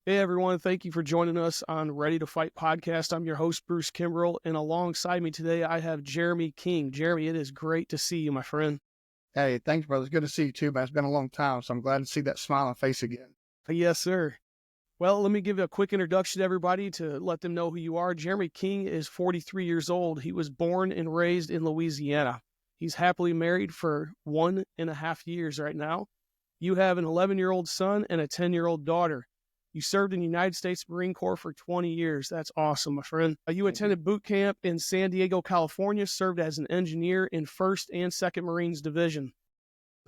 Hey everyone, thank you for joining us on Ready to Fight podcast. I'm your host, Bruce Kimbrell, and alongside me today, I have Jeremy King. Jeremy, it is great to see you, my friend. Hey, thanks, brother. It's good to see you too, man. It's been a long time, so I'm glad to see that smiling face again. Yes, sir. Well, let me give you a quick introduction to everybody to let them know who you are. Jeremy King is 43 years old. He was born and raised in Louisiana. He's happily married for 1.5 years right now. You have an 11-year-old son and a 10-year-old daughter. You served in the United States Marine Corps for 20 years. That's awesome, my friend. You Thank you. attended boot camp in San Diego, California, served as an engineer in 1st and 2nd Marines Division,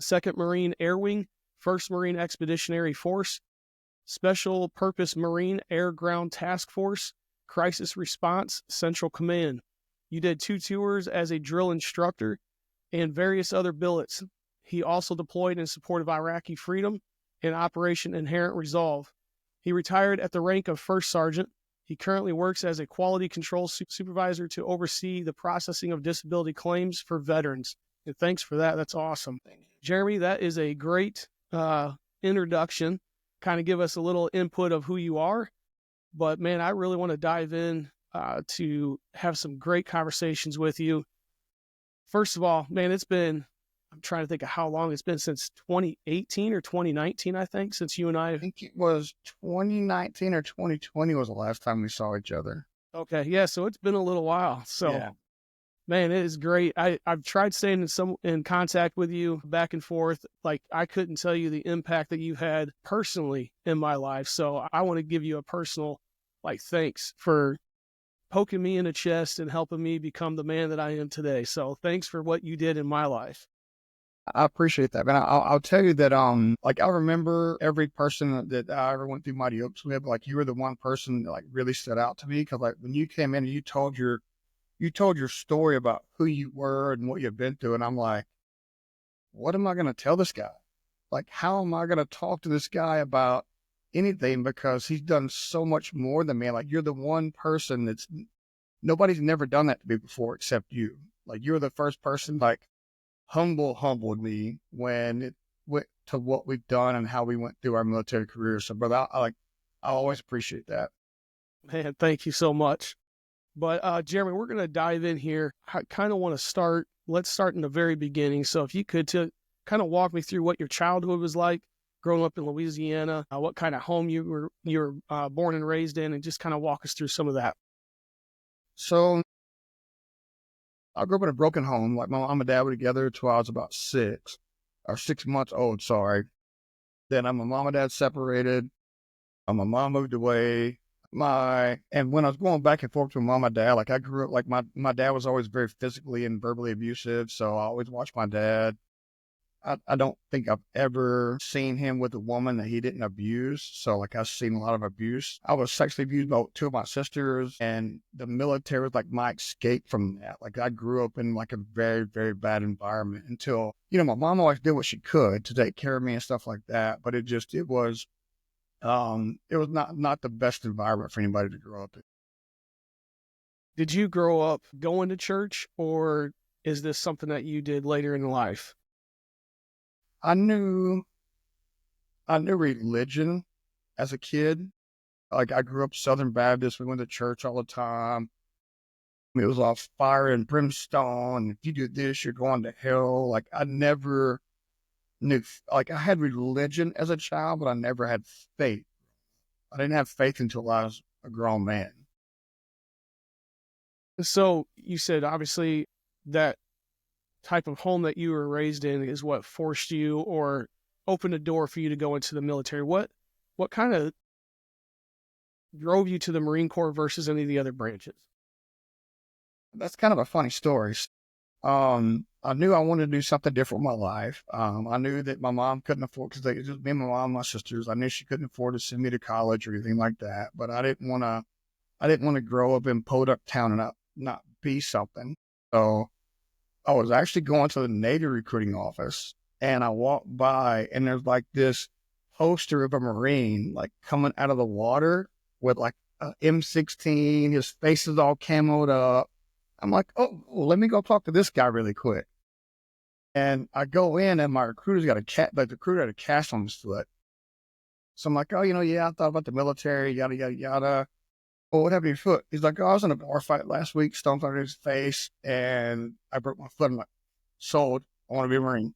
2nd Marine Air Wing, 1st Marine Expeditionary Force, Special Purpose Marine Air Ground Task Force, Crisis Response Central Command. You did 2 tours as a drill instructor and various other billets. He also deployed in support of Iraqi freedom and Operation Inherent Resolve. He retired at the rank of First Sergeant. He currently works as a quality control supervisor to oversee the processing of disability claims for veterans. And thanks for that. That's awesome. Jeremy, that is a great introduction. Kind of give us a little input of who you are. But man, I really want to dive in to have some great conversations with you. First of all, man, I'm trying to think of how long it's been, since 2018 or 2019, I think, since you and I I. think it was 2019 or 2020 was the last time we saw each other. Okay. Yeah. So it's been a little while. So, Yeah. man, it is great. I've tried staying in contact with you back and forth. Like, I couldn't tell you the impact that you've had personally in my life. So I want to give you a personal, thanks for poking me in the chest and helping me become the man that I am today. So thanks for what you did in my life. I appreciate that, man. I'll tell you that, I remember every person that I ever went through Mighty Oaks with, like you were the one person that really stood out to me. Cause when you came in and you told your story about who you were and what you've been through. And I'm like, what am I going to tell this guy? Like, how am I going to talk to this guy about anything? Because he's done so much more than me. Like, you're the one person nobody's never done that to me before except you. Like, you're the first person, humbled me when it went to what we've done and how we went through our military careers. So, brother, I always appreciate that. Man, thank you so much. But Jeremy, we're going to dive in here. I kind of want to let's start in the very beginning. So if you could kind of walk me through what your childhood was like growing up in Louisiana, what kind of home you were born and raised in, and just kind of walk us through some of that. So, I grew up in a broken home. Like, my mom and dad were together till I was about 6 months old. Sorry. Then my mom and dad separated. My mom moved away. And when I was going back and forth with mom and dad, I grew up, my dad was always very physically and verbally abusive. So I always watched my dad. I don't think I've ever seen him with a woman that he didn't abuse. So, I've seen a lot of abuse. I was sexually abused by 2 of my sisters, and the military was my escape from that. I grew up in a very, very bad environment until, my mom always did what she could to take care of me and stuff like that. But it was not the best environment for anybody to grow up in. Did you grow up going to church, or is this something that you did later in life? I knew religion as a kid. I grew up Southern Baptist. We went to church all the time. It was all fire and brimstone. If you do this, you're going to hell. I never knew, I had religion as a child, but I never had faith. I didn't have faith until I was a grown man. So you said, obviously, that type of home that you were raised in is what forced you or opened a door for you to go into the military. What kind of drove you to the Marine Corps versus any of the other branches? That's kind of a funny story. I knew I wanted to do something different with my life. I knew that my mom couldn't afford, because it was just me and my mom and my sisters. I knew she couldn't afford to send me to college or anything like that. But I didn't want to grow up in Podunk Town and not be something. So I was actually going to the Navy recruiting office, and I walked by, and there's this poster of a Marine coming out of the water with a M16. His face is all camoed up. I'm like, oh, let me go talk to this guy really quick. And I go in, and my recruiter's got the recruiter had a cast on his foot. So I'm like, oh, yeah, I thought about the military, yada, yada, yada. Well, what happened to your foot? He's like, oh, I was in a bar fight last week, stomped on his face, and I broke my foot. I'm like, sold. I want to be a Marine.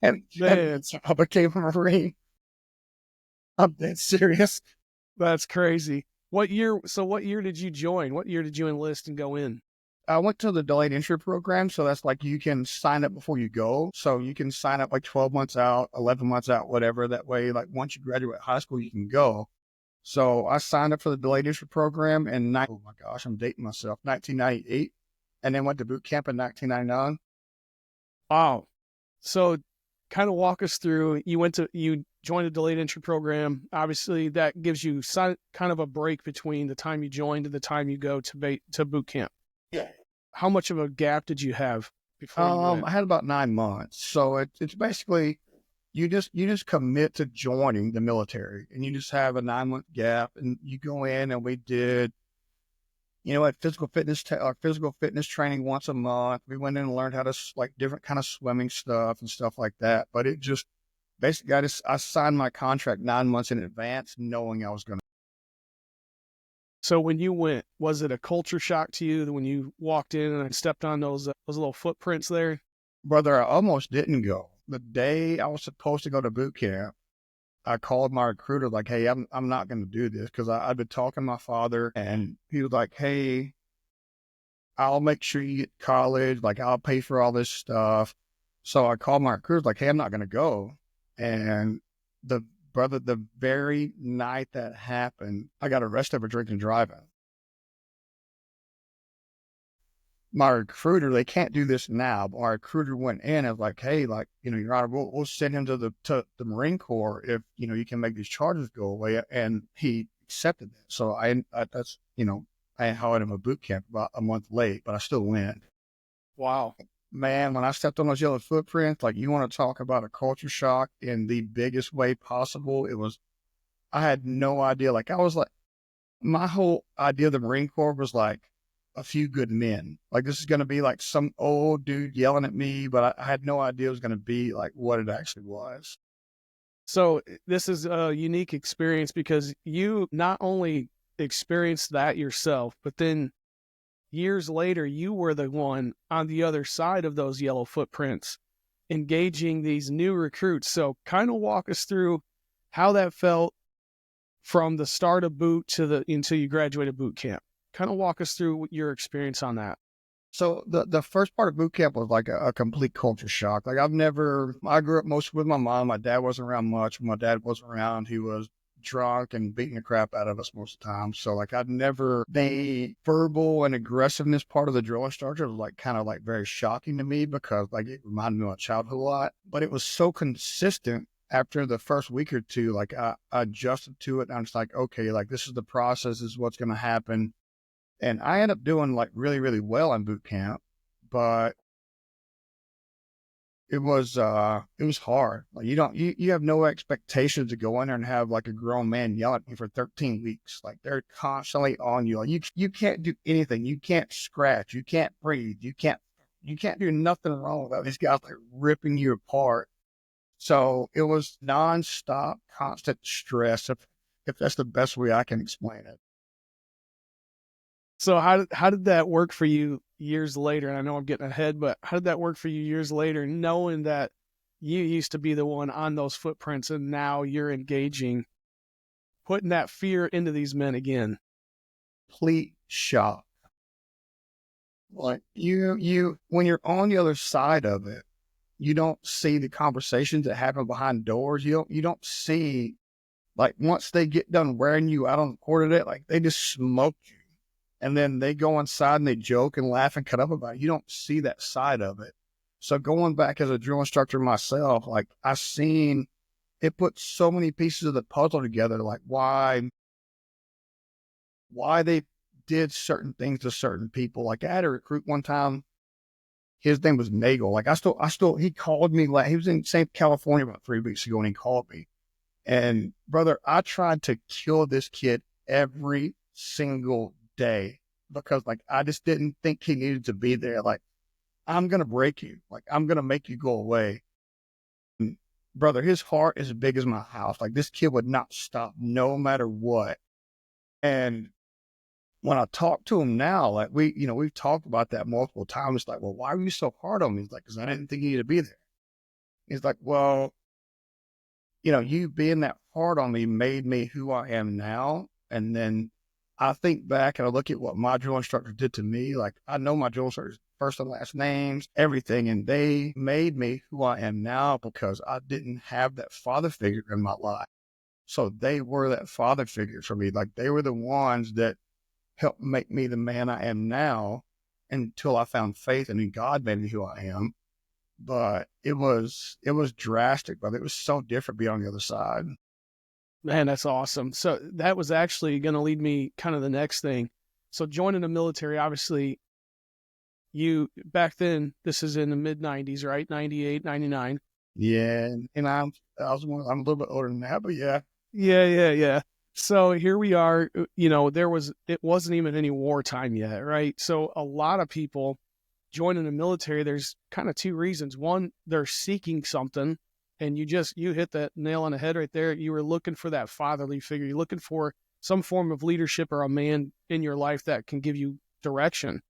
And Man, so I became a Marine. I'm dead serious. that's crazy. What year did you join? What year did you enlist and go in? I went to the delayed entry program. So that's like you can sign up before you go. So you can sign up like 12 months out, 11 months out, whatever. That way, like once you graduate high school, you can go. So I signed up for the delayed entry program in, oh my gosh, I'm dating myself, 1998. And then went to boot camp in 1999. Wow. So kind of walk us through, you joined a delayed entry program. Obviously that gives you kind of a break between the time you joined and the time you go to boot camp. Yeah. How much of a gap did you have before you went? I had about 9 months. So it's basically you just commit to joining the military, and you just have a 9 month gap, and you go in, and we did, at physical fitness training once a month. We went in and learned how to like different kind of swimming stuff and stuff like that. But it just basically, I signed my contract 9 months in advance, knowing I was going to. So when you went, was it a culture shock to you when you walked in and stepped on those little footprints there? Brother, I almost didn't go. The day I was supposed to go to boot camp, I called my recruiter like, hey, I'm not going to do this, because I've been talking to my father, and he was like, hey, I'll make sure you get to college. Like, I'll pay for all this stuff. So I called my recruiter like, hey, I'm not going to go. And the very night that happened, I got arrested for drinking and driving. My recruiter, they can't do this now, but my recruiter went in and was like, hey, like, Your Honor, we'll send him to the Marine Corps if, you can make these charges go away. And he accepted that. So I held him a boot camp about a month late, but I still went. Wow. Man, when I stepped on those yellow footprints, like, you want to talk about a culture shock in the biggest way possible. I had no idea. Like, I was like, my whole idea of the Marine Corps was like a few good men. Like, this is going to be like some old dude yelling at me, but I had no idea it was going to be like what it actually was. So this is a unique experience because you not only experienced that yourself, but then years later, you were the one on the other side of those yellow footprints, engaging these new recruits. So kind of walk us through how that felt from the start of boot until you graduated boot camp. Kind of walk us through your experience on that. So the first part of boot camp was like a complete culture shock. Like, I grew up mostly with my mom. My dad wasn't around much. When my dad wasn't around, he was drunk and beating the crap out of us most of the time. So like, the verbal and aggressiveness part of the drill instructor was like kind of like very shocking to me, because like it reminded me of my childhood a lot, but it was so consistent. After the first week or two, like I adjusted to it, and I'm just like, okay, like this is the process, this is what's going to happen. And I ended up doing like really, really well in boot camp, but it was hard. Like, you have no expectations to go in there and have like a grown man yell at you for 13 weeks. Like, they're constantly on you. Like, you can't do anything. You can't scratch. You can't breathe. You can't do nothing wrong without these guys like ripping you apart. So it was nonstop, constant stress, if that's the best way I can explain it. So how did that work for you years later? And I know I'm getting ahead, but how did that work for you years later, knowing that you used to be the one on those footprints and now you're engaging, putting that fear into these men again? Complete shock. Like, when you're on the other side of it, you don't see the conversations that happen behind doors. You don't see, like, once they get done wearing you out on the quarterdeck, like, they just smoke you. And then they go inside and they joke and laugh and cut up about it. You don't see that side of it. So going back as a drill instructor myself, like, I seen it put so many pieces of the puzzle together, like why they did certain things to certain people. Like, I had a recruit one time, his name was Nagel. Like, he called me, like, he was in St. California about 3 weeks ago, and he called me. And brother, I tried to kill this kid every single day, because like, I just didn't think he needed to be there. Like, I'm going to break you. Like, I'm going to make you go away. brother, his heart is as big as my house. Like, this kid would not stop no matter what. And when I talk to him now, like, we've talked about that multiple times. It's like, well, why were you so hard on me? He's like, because I didn't think you needed to be there. He's like, well, you being that hard on me made me who I am now. And then I think back and I look at what my drill instructor did to me. Like, I know my drill instructor's first and last names, everything. And they made me who I am now because I didn't have that father figure in my life. So they were that father figure for me. Like, they were the ones that helped make me the man I am now until I found faith and in God made me who I am. But it was drastic, but it was so different being on the other side. Man, that's awesome. So that was actually going to lead me kind of the next thing. So joining the military, obviously, you back then, this is in the mid 90s, right? 98, 99. Yeah. And I'm a little bit older than that, but yeah. Yeah. So here we are, it wasn't even any wartime yet, right? So a lot of people joining the military, there's kind of two reasons. One, they're seeking something, and you hit that nail on the head right there. You were looking for that fatherly figure. You're looking for some form of leadership or a man in your life that can give you direction.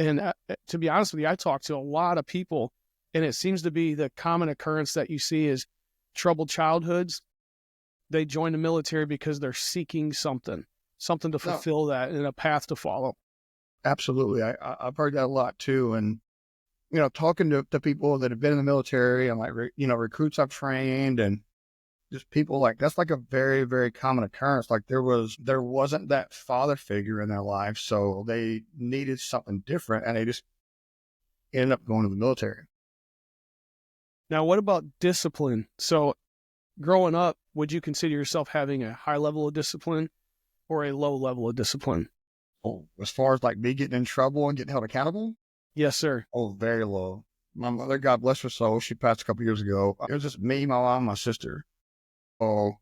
And to be honest with you, I talk to a lot of people, and it seems to be the common occurrence that you see is troubled childhoods. They join the military because they're seeking something to fulfill that and a path to follow. Absolutely. I've heard that a lot too. And, talking to people that have been in the military and like, recruits I've trained and just people like, that's like a very, very common occurrence. Like there wasn't that father figure in their life. So they needed something different and they just ended up going to the military. Now, what about discipline? So growing up, would you consider yourself having a high level of discipline or a low level of discipline? Oh, as far as like me getting in trouble and getting held accountable? Yes, sir. Oh, very low. My mother, God bless her soul, she passed a couple years ago. It was just me, my mom, my sister. Oh,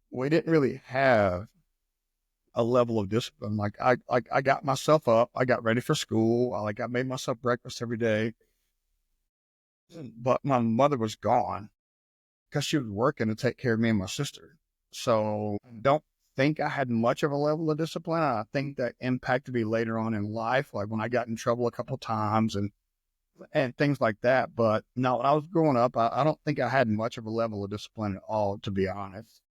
we didn't really have a level of discipline. Like I got myself up, I got ready for school. I made myself breakfast every day. But my mother was gone because she was working to take care of me and my sister. So I don't think I had much of a level of discipline. I think that impacted me later on in life, like when I got in trouble a couple of times and things like that. But no, when I was growing up, I don't think I had much of a level of discipline at all, to be honest.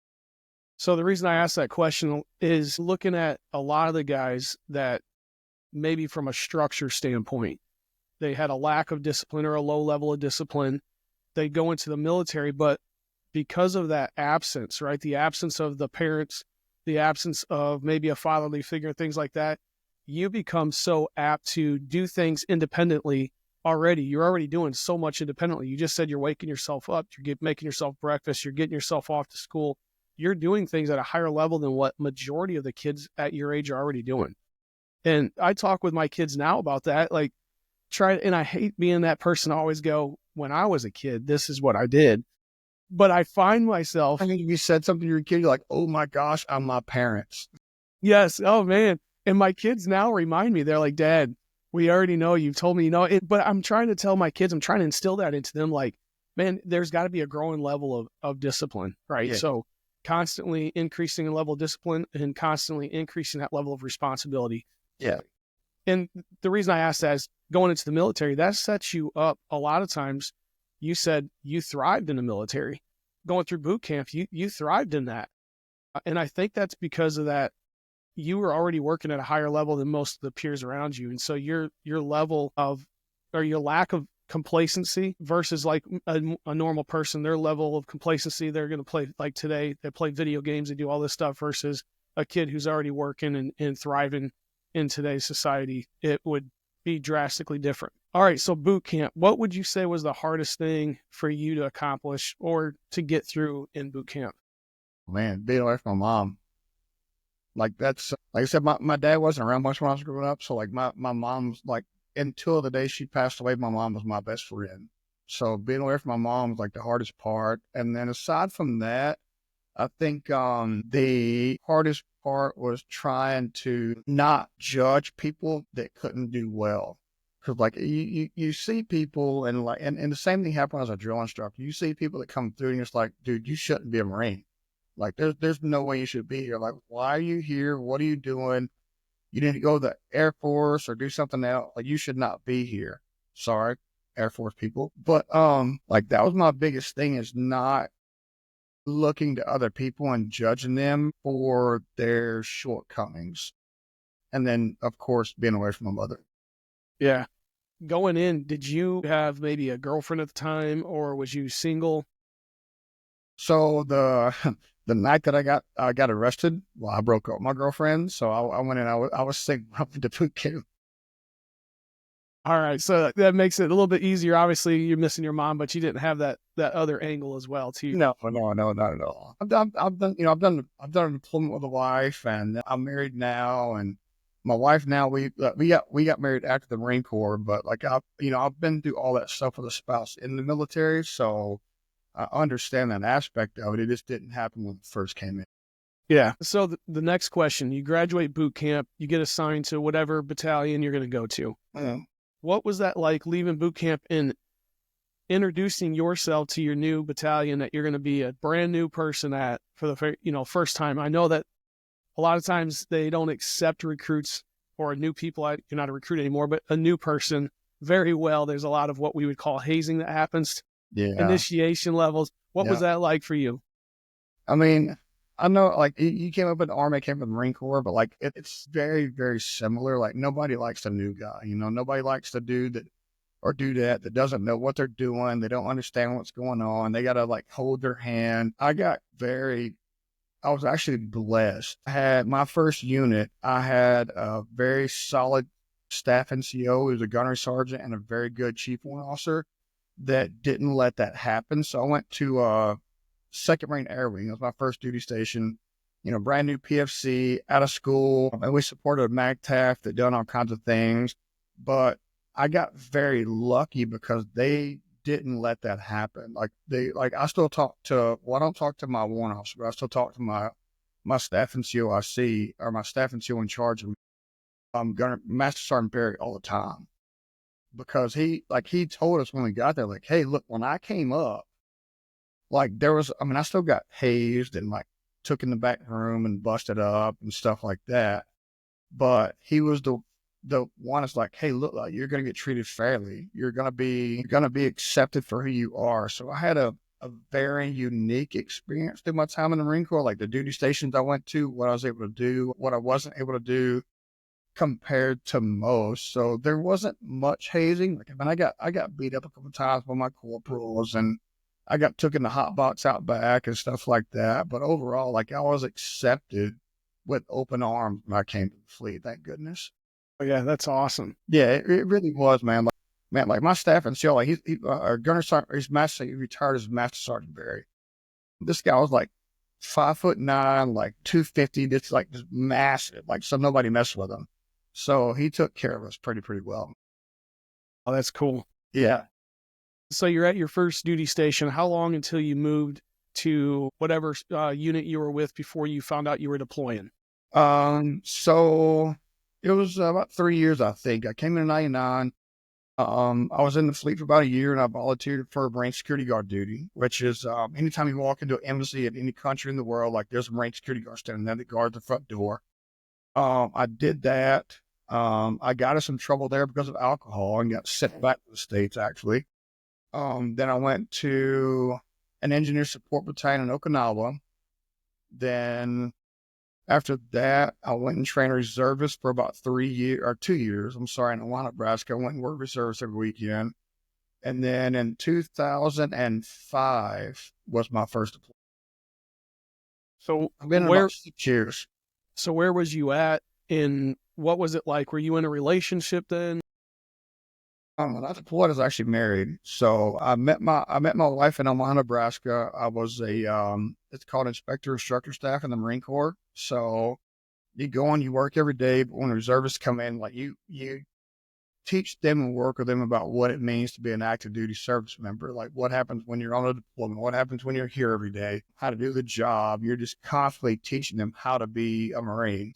So the reason I asked that question is looking at a lot of the guys that maybe from a structure standpoint, they had a lack of discipline or a low level of discipline. They go into the military, but because of that absence, right? The absence of the parents, the absence of maybe a fatherly figure, things like that, you become so apt to do things independently already. You're already doing so much independently. You just said you're waking yourself up, you're making yourself breakfast, you're getting yourself off to school. You're doing things at a higher level than what majority of the kids at your age are already doing. And I talk with my kids now about that. Like, and I hate being that person to always go, when I was a kid, this is what I did. But I find myself. I think if you said something to your kid, you're like, oh my gosh, I'm my parents. Yes. Oh, man. And my kids now remind me, they're like, Dad, we already know you've told me, but I'm trying to tell my kids, I'm trying to instill that into them. Like, man, there's got to be a growing level of discipline, right? Yeah. So constantly increasing the level of discipline and constantly increasing that level of responsibility. Yeah. And the reason I asked that is going into the military, that sets you up a lot of times. You said you thrived in the military. Going through boot camp, you thrived in that. And I think that's because of that. You were already working at a higher level than most of the peers around you. And so your level of, or your lack of complacency versus like a normal person, their level of complacency, they're going to play like today, they play video games, they do all this stuff versus a kid who's already working and thriving in today's society. It would be drastically different. All right. So boot camp, what would you say was the hardest thing for you to accomplish or to get through in boot camp? Man, being away from my mom. Like that's, like I said, my dad wasn't around much when I was growing up. So like my mom's like, until the day she passed away, my mom was my best friend. So being away from my mom was like the hardest part. And then aside from that, I think the hardest part was trying to not judge people that couldn't do well. Cause like you see people and like, and the same thing happened as a drill instructor. You see people that come through and it's like, dude, you shouldn't be a Marine. Like there's no way you should be here. Like, why are you here? What are you doing? You need to go to the Air Force or do something else. Like you should not be here. Sorry, Air Force people. But like that was my biggest thing, is not looking to other people and judging them for their shortcomings. And then of course being away from my mother. Yeah. Going in, did you have maybe a girlfriend at the time, or was you single? So the the night that I got arrested, well, I broke up with my girlfriend. So I went in. I was sick up into boot camp. All right, so that makes it a little bit easier. Obviously, you're missing your mom, but you didn't have that other angle as well, too. No, not at all. I've done, I've done an deployment with a wife, and I'm married now, and my wife now, we got married after the Marine Corps, but like I've been through all that stuff with a spouse in the military, so I understand that aspect of it. It just didn't happen when it first came in. Yeah. So the next question: you graduate boot camp, you get assigned to whatever battalion you're going to go to. What was that like, leaving boot camp and introducing yourself to your new battalion that you're going to be a brand new person at for the first time? I know that a lot of times they don't accept recruits or new people. You're not a recruit anymore, but a new person very well. There's a lot of what we would call hazing that happens. Yeah. Initiation levels. What was that like for you? I mean, I know like you came up in the Army, came up in the Marine Corps, but like it's very, very similar. Like nobody likes the new guy, nobody likes the dude that or do that doesn't know what they're doing. They don't understand what's going on. They got to like hold their hand. I was actually blessed. I had my first unit. I had a very solid staff NCO who was a gunnery sergeant and a very good chief warrant officer that didn't let that happen. So I went to 2nd Marine Air Wing. It was my first duty station, brand new PFC, out of school. And we supported a MAGTAF that done all kinds of things. But I got very lucky because they didn't let that happen. I still talk to, well, I don't talk to my warrant officer, but I still talk to my staff NCO I see, or my staff NCO in charge of Master Sergeant Barry all the time. Because he told us when we got there, like, hey, look, when I came up, like I still got hazed and like took in the back room and busted up and stuff like that. But he was the one that's like, hey, look, like, you're going to get treated fairly. You're going to be accepted for who you are. So I had a very unique experience through my time in the Marine Corps, like the duty stations I went to, what I was able to do, what I wasn't able to do compared to most. So there wasn't much hazing. Like, I got beat up a couple of times by my corporals, and I got took in the hot box out back and stuff like that. But overall, like, I was accepted with open arms when I came to the fleet. Thank goodness. Oh, yeah, that's awesome. Yeah, it really was, man. Like my staff and SEAL, like he Gunner Sergeant, he retired as Master Sergeant Barry. This guy was like 5'9", like 250, just massive, like, so nobody messed with him. So he took care of us pretty well. Oh, that's cool. Yeah. So you're at your first duty station. How long until you moved to whatever unit you were with before you found out you were deploying? So it was about 3 years, I think. I came in 99. I was in the fleet for about a year, and I volunteered for Marine security guard duty, which is anytime you walk into an embassy in any country in the world, like, there's a Marine security guard standing there that guards the front door. I did that. I got us in trouble there because of alcohol and got sent back to the States, actually. Then I went to an engineer support battalion in Okinawa. Then after that, I went and trained reservists for about 2 years. I'm sorry, in Omaha, Nebraska. I went and worked reservists every weekend. And then in 2005 was my first deployment. So I've been in about 6 years. So where was you at, and what was it like? Were you in a relationship then? When I deployed, I was actually married. So I met my wife in Omaha, Nebraska. I was it's called Inspector Instructor Staff in the Marine Corps. So you go on, you work every day, but when reservists come in, like, you teach them and work with them about what it means to be an active duty service member. Like, what happens when you're on a deployment, what happens when you're here every day, how to do the job. You're just constantly teaching them how to be a Marine.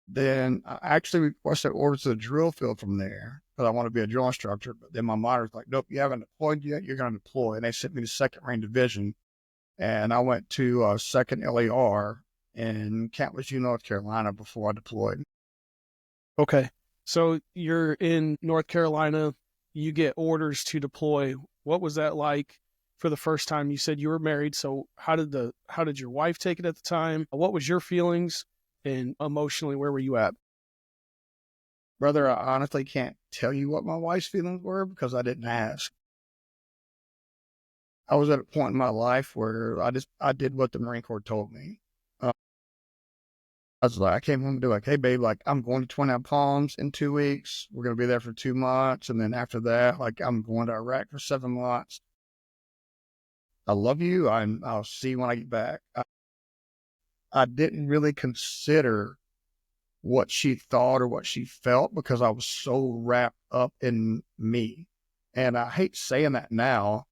Then I actually requested orders to the drill field from there. because I want to be a drill instructor. But then my monitor's like, nope, you haven't deployed yet. You're going to deploy. And they sent me to 2nd Marine Division. And I went to 2nd LAR in Camp Lejeune, North Carolina before I deployed. Okay. So you're in North Carolina, you get orders to deploy. What was that like for the first time? You said you were married, so how did your wife take it at the time? What was your feelings, and emotionally, where were you at? Brother, I honestly can't tell you what my wife's feelings were because I didn't ask. I was at a point in my life where I did what the Marine Corps told me. I was like, I came home and be like, hey, babe, like, I'm going to 29 Palms in 2 weeks. We're going to be there for 2 months. And then after that, like, I'm going to Iraq for 7 months. I love you. I'll see you when I get back. I didn't really consider what she thought or what she felt because I was so wrapped up in me. And I hate saying that now,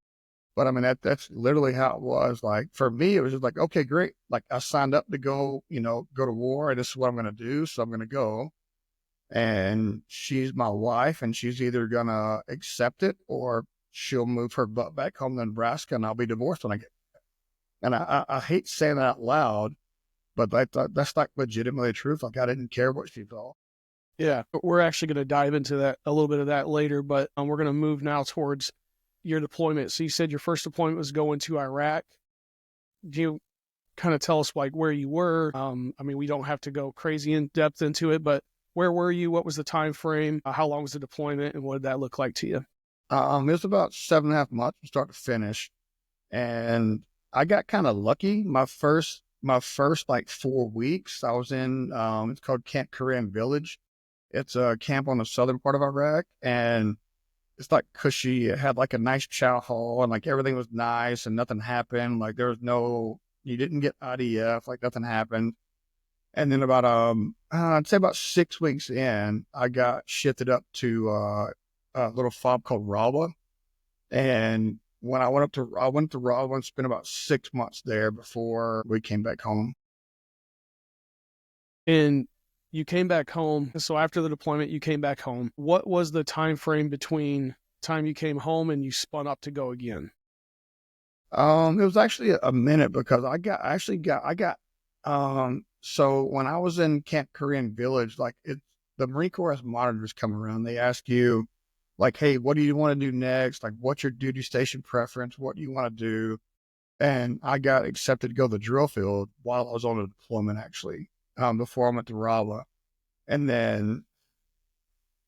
but I mean, that's literally how it was. Like, for me, it was just like, okay, great. Like, I signed up to go, go to war, and this is what I'm going to do. So I'm going to go. And she's my wife, and she's either going to accept it or she'll move her butt back home to Nebraska, and I'll be divorced when I get back. And I hate saying that out loud, but that's like legitimately the truth. Like, I didn't care what she thought. Yeah, we're actually going to dive into that a little bit of that later, but we're going to move now towards your deployment. So you said your first deployment was going to Iraq. Do you kind of tell us like where you were? I mean, we don't have to go crazy in depth into it, but where were you? What was the time frame? How long was the deployment, and what did that look like to you? It was about 7.5 months from start to finish, and I got kind of lucky. My first like 4 weeks, I was in it's called Camp Korean Village. It's a camp on the southern part of Iraq, and it's like cushy. It had like a nice chow hall, and like everything was nice, and nothing happened. Like there was you didn't get IDF, like nothing happened. And then about I'd say about 6 weeks in, I got shifted up to a little fob called Rawa. And when I went to Rawa and spent about 6 months there before we came back home. And you came back home. So after the deployment, you came back home. What was the time frame between time you came home and you spun up to go again? It was actually a minute because so when I was in Camp Korean Village, like the Marine Corps has monitors come around. They ask you, like, hey, what do you want to do next? Like, what's your duty station preference? What do you want to do? And I got accepted to go to the drill field while I was on a deployment, actually, before I went to Rawa. And then,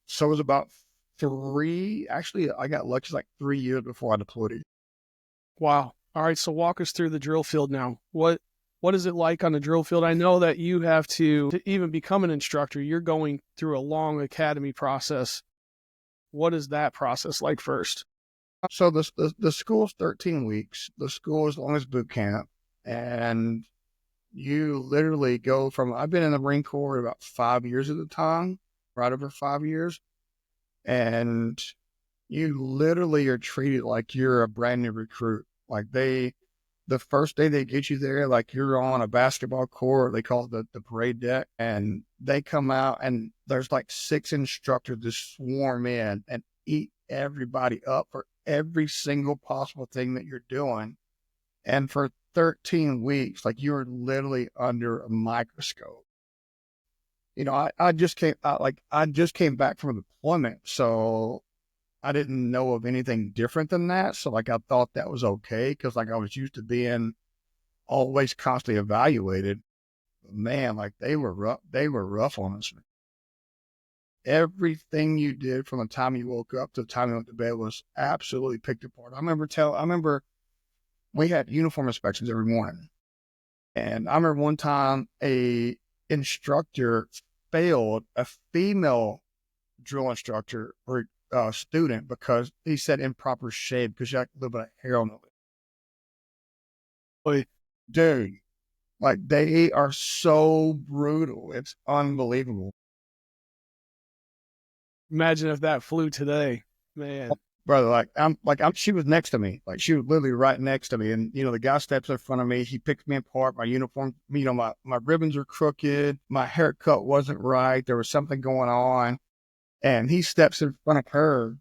so it was about actually, I got lucky, like 3 years before I deployed. Wow. All right. So walk us through the drill field now. What is it like on the drill field? I know that you have to even become an instructor, you're going through a long academy process. What is that process like first? So the school's 13 weeks. The school is long as boot camp. And you literally go from, I've been in the Marine Corps about 5 years at the time, right over 5 years. And you literally are treated like you're a brand new recruit. Like the first day they get you there, like you're on a basketball court, they call it the parade deck, and they come out and there's like 6 instructors just swarm in and eat everybody up for every single possible thing that you're doing. And for 13 weeks, like you're literally under a microscope. I just came back from a deployment. So I didn't know of anything different than that. So like I thought that was okay because like I was used to being always constantly evaluated. But man, like they were rough on us. Everything you did from the time you woke up to the time you went to bed was absolutely picked apart. I remember we had uniform inspections every morning. And I remember one time a instructor failed a female drill instructor or student because he said improper shave because you had a little bit of hair on it. Like, dude, like they are so brutal. It's unbelievable. Imagine if that flew today, man. Brother, she was next to me. Like she was literally right next to me. And, the guy steps in front of me. He picks me apart. My uniform, my ribbons are crooked. My haircut wasn't right. There was something going on. And he steps in front of her,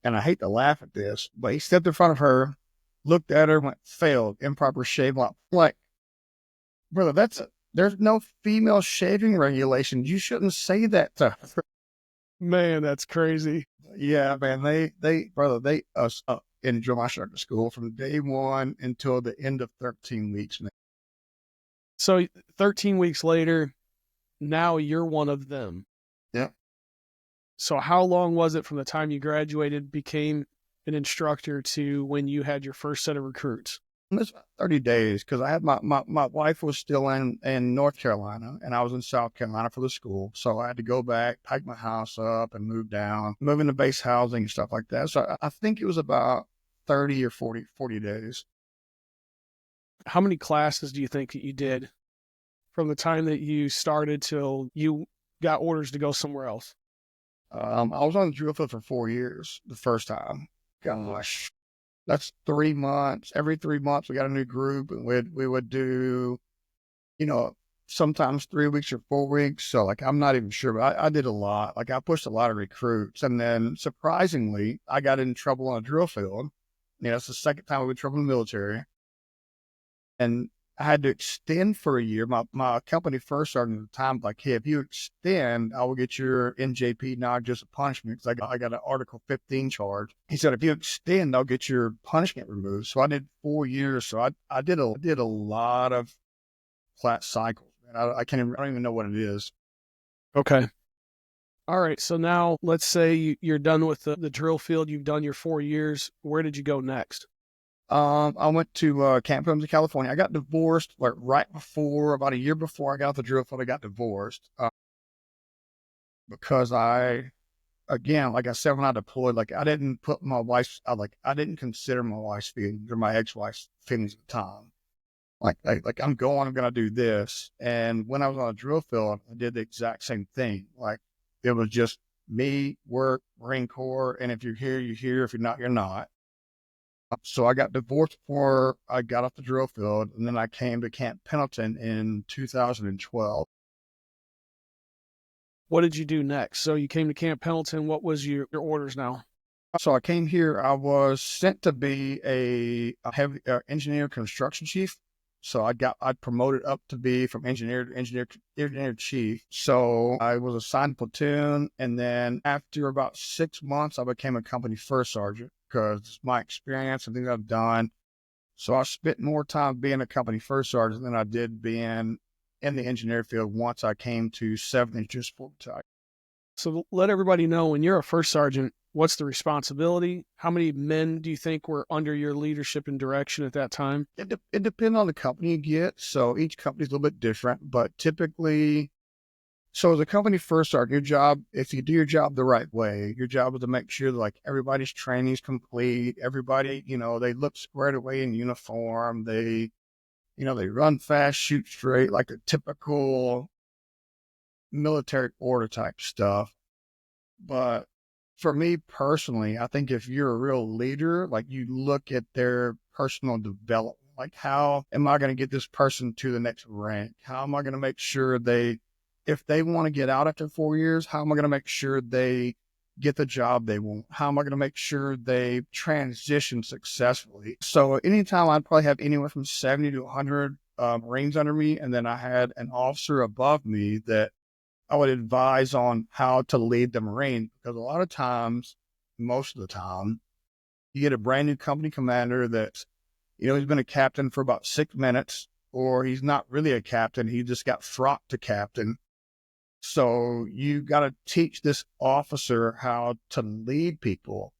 and I hate to laugh at this, but he stepped in front of her, looked at her, went, failed, improper shave. Like, brother, there's no female shaving regulations. You shouldn't say that to her. Man, that's crazy. Yeah, man, brother, they us up in my instructor school from day one until the end of 13 weeks, man. So 13 weeks later, now you're one of them. Yeah. So how long was it from the time you graduated, became an instructor, to when you had your first set of recruits? It's about 30 days because I had my wife was still in North Carolina and I was in South Carolina for the school. So I had to go back, pack my house up and move down, move into base housing and stuff like that. So I think it was about 30 or 40 days. How many classes do you think that you did from the time that you started till you got orders to go somewhere else? I was on the drill field for 4 years the first time. Gosh, that's 3 months. Every 3 months, we got a new group, and we would do, you know, sometimes 3 weeks or 4 weeks. So, like, I'm not even sure, but I did a lot. Like, I pushed a lot of recruits, and then surprisingly, I got in trouble on a drill field. It's the second time I've been in trouble in the military, and I had to extend for a year. My company first started at the time, like, hey, if you extend, I will get your NJP, not just a punishment, because I got an Article 15 charge. He said, if you extend, I'll get your punishment removed. So I did 4 years. So I did a lot of flat cycles. Man, I don't even know what it is. Okay. All right. So now let's say you're done with the drill field. You've done your 4 years. Where did you go next? I went to Camp Pendleton, California. I got divorced like right before, about a year before I got the drill field. I got divorced because again, like I said, when I deployed, like I didn't put my wife's, I didn't consider my wife's feelings or my ex-wife's feelings at the time. Like I'm gonna do this. And when I was on a drill field, I did the exact same thing. Like it was just me, work, Marine Corps, and if you're here, you're here. If you're not, you're not. So I got divorced before I got off the drill field, and then I came to Camp Pendleton in 2012. What did you do next? So you came to Camp Pendleton. What was your orders now? So I came here. I was sent to be a heavy engineer construction chief. So I promoted up to be from engineer to engineer chief. So I was assigned platoon, and then after about 6 months, I became a company first sergeant because my experience and things I've done. So I spent more time being a company first sergeant than I did being in the engineer field once I came to 7th Infantry Support Battalion. So let everybody know, when you're a first sergeant, what's the responsibility? How many men do you think were under your leadership and direction at that time? It depends on the company you get. So each company is a little bit different, but typically, so as a company first sergeant, your job, if you do your job the right way, your job is to make sure that like everybody's training is complete. Everybody, they look squared away in uniform. They run fast, shoot straight, like the typical military order type stuff. But for me personally, I think if you're a real leader, like you look at their personal development, like how am I going to get this person to the next rank? How am I going to make sure if they want to get out after 4 years, how am I going to make sure they get the job they want? How am I going to make sure they transition successfully? So anytime I'd probably have anywhere from 70 to 100 Marines under me, and then I had an officer above me that I would advise on how to lead the Marine, because a lot of times, most of the time, you get a brand new company commander that's, he's been a captain for about 6 minutes, or he's not really a captain. He just got frocked to captain. So you got to teach this officer how to lead people.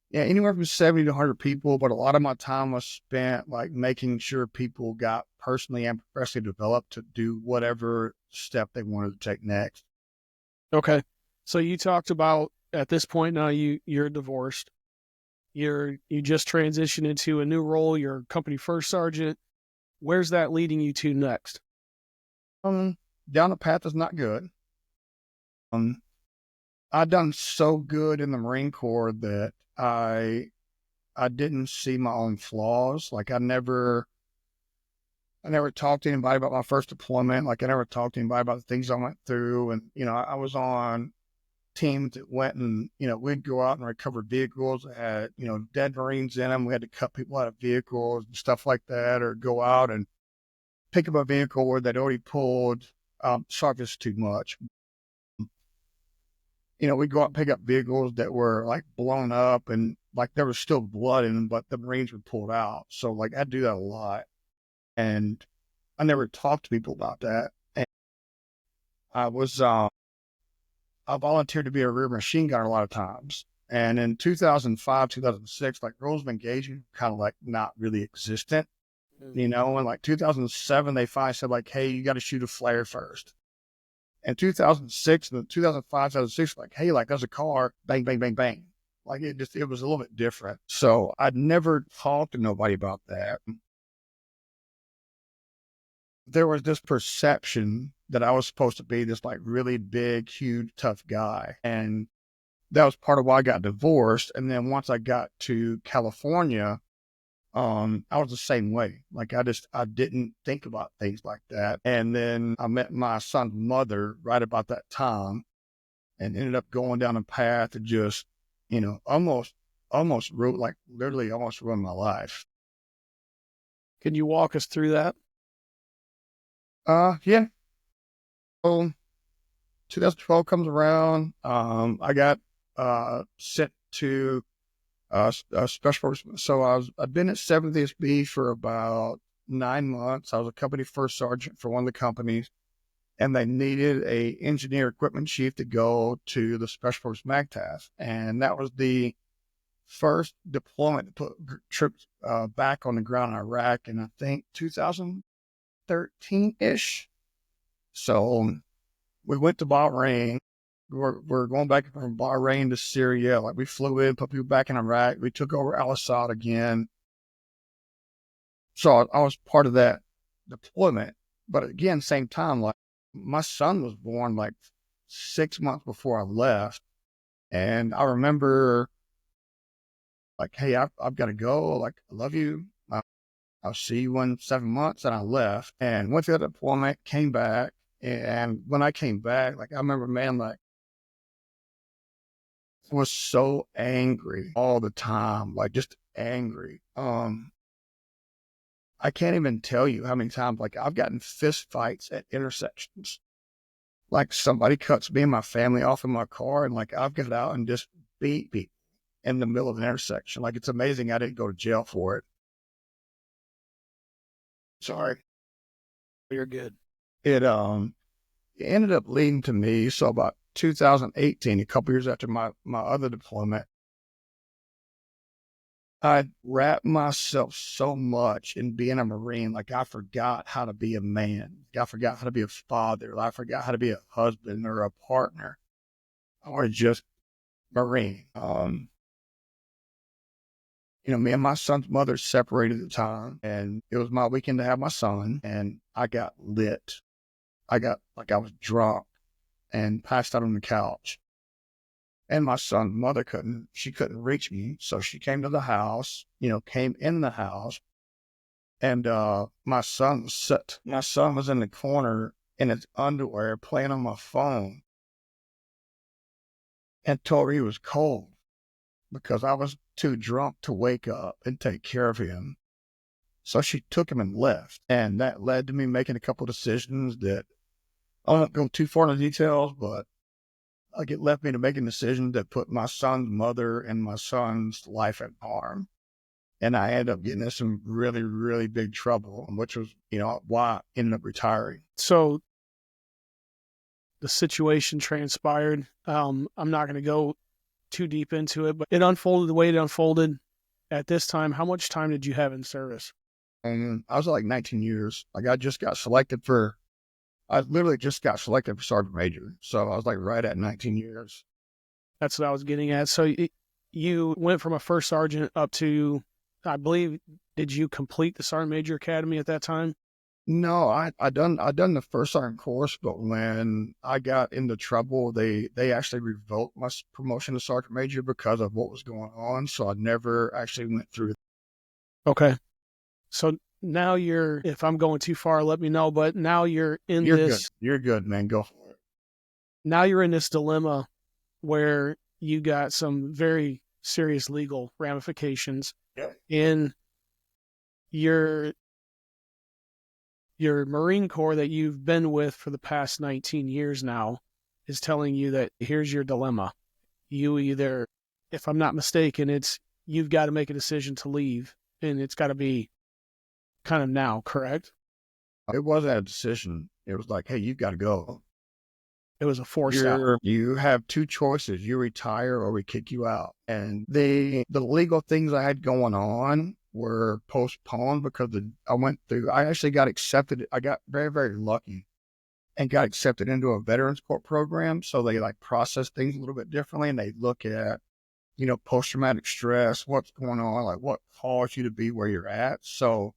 Yeah, anywhere from 70 to 100 people, but a lot of my time was spent like making sure people got personally and professionally developed to do whatever step they wanted to take next. Okay. So you talked about, at this point now, you're divorced. You just transitioned into a new role. You're company first sergeant. Where's that leading you to next? Down the path is not good. I've done so good in the Marine Corps that I didn't see my own flaws. Like I never I never talked to anybody about my first deployment. Like I never talked to anybody about the things I went through. And, I was on teams that went and, we'd go out and recover vehicles that had, dead Marines in them. We had to cut people out of vehicles and stuff like that, or go out and pick up a vehicle where they'd already pulled. Sorry, this is too much. We'd go out and pick up vehicles that were like blown up and like there was still blood in them, but the Marines were pulled out. So like I'd do that a lot. And I never talked to people about that. And I volunteered to be a rear machine gunner a lot of times. And in 2005, 2006, like rules of engagement kind of like not really existent, and like 2007, they finally said like, hey, you got to shoot a flare first. And 2006 and 2005, 2006, like, hey, like there's a car, bang, bang, bang, bang. Like it was a little bit different. So I'd never talked to nobody about that. There was this perception that I was supposed to be this like really big, huge, tough guy. And that was part of why I got divorced. And then once I got to California, I was the same way. Like I didn't think about things like that. And then I met my son's mother right about that time and ended up going down a path of just, almost like literally almost ruined my life. Can you walk us through that? Yeah. So 2012 comes around. I got, sent to special forces. So I've been at 70th B for about 9 months. I was a company first sergeant for one of the companies, and they needed a engineer equipment chief to go to the special forces MAC task. And that was the first deployment to put troops back on the ground in Iraq in, I think, 2013-ish. So we went to Bahrain. We're going back from Bahrain to Syria. Like we flew in, put people back in Iraq. We took over Al-Assad again. So I was part of that deployment. But again, same time, like my son was born like 6 months before I left. And I remember like, hey, I've got to go. Like, I love you. I'll see you in 7 months. And I left and went through the deployment, came back. And when I came back, like I remember, man, like, was so angry all the time, like just angry. I can't even tell you how many times, like I've gotten fist fights at intersections. Like somebody cuts me and my family off in my car and like I've got out and just beat people in the middle of an intersection. Like it's amazing I didn't go to jail for it. Sorry. You're good. It ended up leading to me. So about 2018, a couple years after my other deployment, I wrapped myself so much in being a Marine, like I forgot how to be a man. I forgot how to be a father. I forgot how to be a husband or a partner or just Marine. Me and my son's mother separated at the time, and it was my weekend to have my son, and I got lit. I was drunk and passed out on the couch. And my son's mother couldn't reach me. So she came to the house, came in the house. And my son was in the corner in his underwear playing on my phone and told her he was cold because I was too drunk to wake up and take care of him. So she took him and left. And that led to me making a couple decisions that I won't go too far into details, but like it left me to making decisions that put my son's mother and my son's life at harm. And I ended up getting in some really, really big trouble, which was, why I ended up retiring. So the situation transpired. I'm not going to go too deep into it, but it unfolded the way it unfolded. At this time, how much time did you have in service? And I was like 19 years. Like I literally just got selected for sergeant major. So I was like right at 19 years. That's what I was getting at. So you went from a first sergeant up to, I believe, did you complete the sergeant major academy at that time? No, I done the first sergeant course, but when I got into trouble, they actually revoked my promotion to sergeant major because of what was going on. So I never actually went through. Okay. So now you're, if I'm going too far, let me know, but now you're in You're this, good. You're good, man. Go for it. now you're in this dilemma where you got some very serious legal ramifications Yeah. in your Marine Corps that you've been with for the past 19 years now is telling you that here's your dilemma. You either, if I'm not mistaken, it's you've got to make a decision to leave, and it's got to be kind of now, correct? It wasn't a decision. It was like, hey, you've got to go. It was a forced out. You have two choices. You retire or we kick you out. And the legal things I had going on were postponed because I actually got accepted. I got very, very lucky and got accepted into a Veterans Court program. So they like process things a little bit differently, and they look at, post-traumatic stress, what's going on, like what caused you to be where you're at. So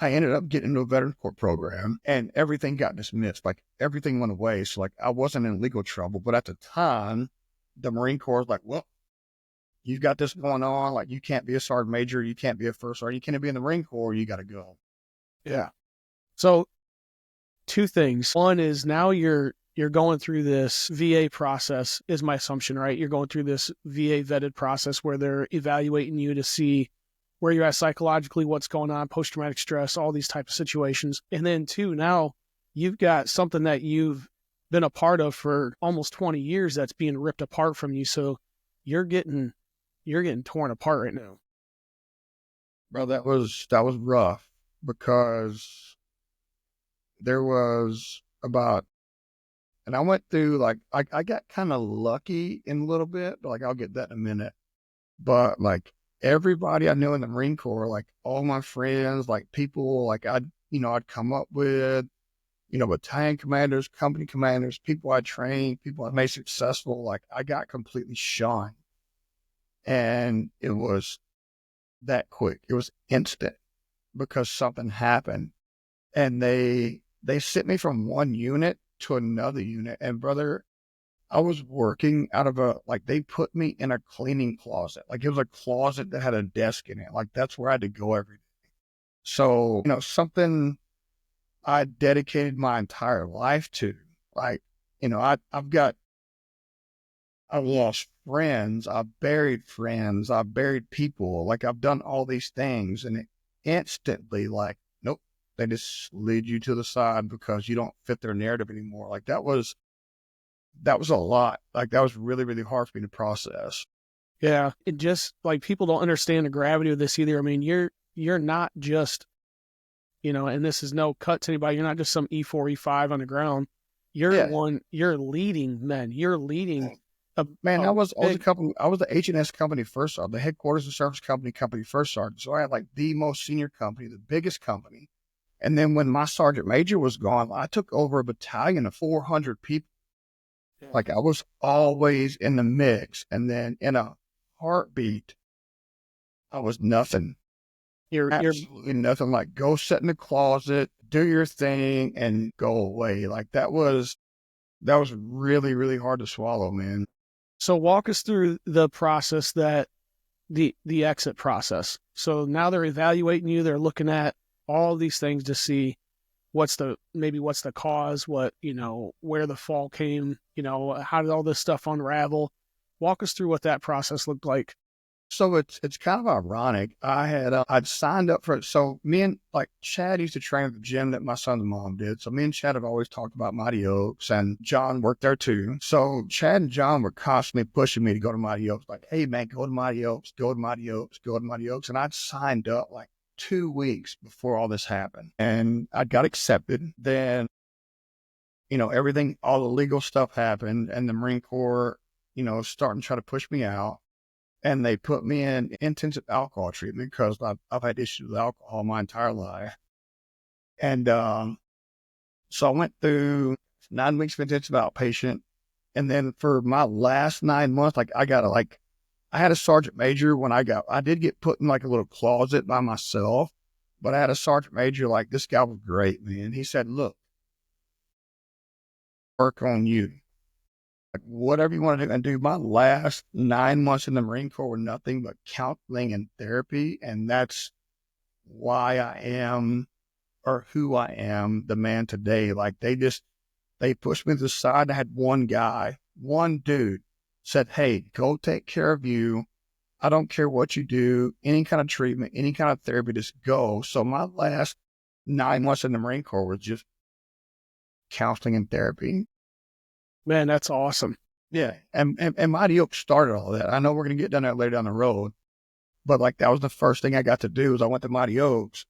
I ended up getting into a Veterans Court program, and everything got dismissed. Like everything went away. So like I wasn't in legal trouble, but at the time, the Marine Corps was like, well, you've got this going on. Like you can't be a sergeant major, you can't be a first sergeant, you can't be in the Marine Corps. You got to go. Yeah. So two things. One is now you're going through this VA process, is my assumption, right? You're going through this VA vetted process where they're evaluating you to see where you're at psychologically, what's going on, post-traumatic stress, all these types of situations. And then two, now you've got something that you've been a part of for almost 20 years that's being ripped apart from you. So you're getting torn apart right now. Bro, that was rough because there was about, and I went through like, I got kind of lucky in a little bit, but like, I'll get that in a minute. But like everybody I knew in the Marine Corps, like all my friends, like people like I'd come up with, battalion commanders, company commanders, people I trained, people I made successful, like I got completely shunned. And it was that quick. It was instant because something happened. And they sent me from one unit to another unit. And brother, I was working out of they put me in a cleaning closet. Like it was a closet that had a desk in it. Like that's where I had to go every day. So, something I dedicated my entire life to. Like, I've lost friends, I've buried people. Like I've done all these things, and it instantly like, nope, they just lead you to the side because you don't fit their narrative anymore. Like that was a lot. Like that was really, really hard for me to process. Yeah. It just like people don't understand the gravity of this either. I mean, you're not just, and this is no cut to anybody. You're not just some E4, E5 on the ground. You're leading men. You're leading I was the H&S company first sergeant, the headquarters and service company first sergeant. So I had like the most senior company, the biggest company. And then when my sergeant major was gone, I took over a battalion of 400 people. Yeah. Like I was always in the mix. And then in a heartbeat, I was nothing. You're absolutely nothing. Like go sit in the closet, do your thing, and go away. Like that was really, really hard to swallow, man. So walk us through the process that the exit process. So now they're evaluating you. They're looking at all these things to see what's the cause, where the fall came, how did all this stuff unravel? Walk us through what that process looked like. So it's kind of ironic. I'd signed up for it. So me and like Chad used to train at the gym that my son's mom did. So me and Chad have always talked about Mighty Oaks, and John worked there too. So Chad and John were constantly pushing me to go to Mighty Oaks. Like, hey man, go to Mighty Oaks, go to Mighty Oaks, go to Mighty Oaks. And I'd signed up like 2 weeks before all this happened, and I got accepted. Then, everything, all the legal stuff happened, and the Marine Corps, starting to try to push me out. And they put me in intensive alcohol treatment because I've had issues with alcohol my entire life. And so I went through 9 weeks of intensive outpatient. And then for my last 9 months, I had a sergeant major when I did get put in like a little closet by myself, but I had a sergeant major, like this guy was great, man. He said, look, work on you. Like whatever you want to do. And do my last 9 months in the Marine Corps were nothing but counseling and therapy. And that's why I am or who I am, the man today. Like they pushed me to the side. I had one dude said, "Hey, go take care of you. I don't care what you do, any kind of treatment, any kind of therapy, just go." So my last 9 months in the Marine Corps was just counseling and therapy. Man, that's awesome. Yeah. And Mighty Oaks started all that. I know we're going to get down that later down the road, but like that was the first thing I got to do was I went to Mighty Oaks.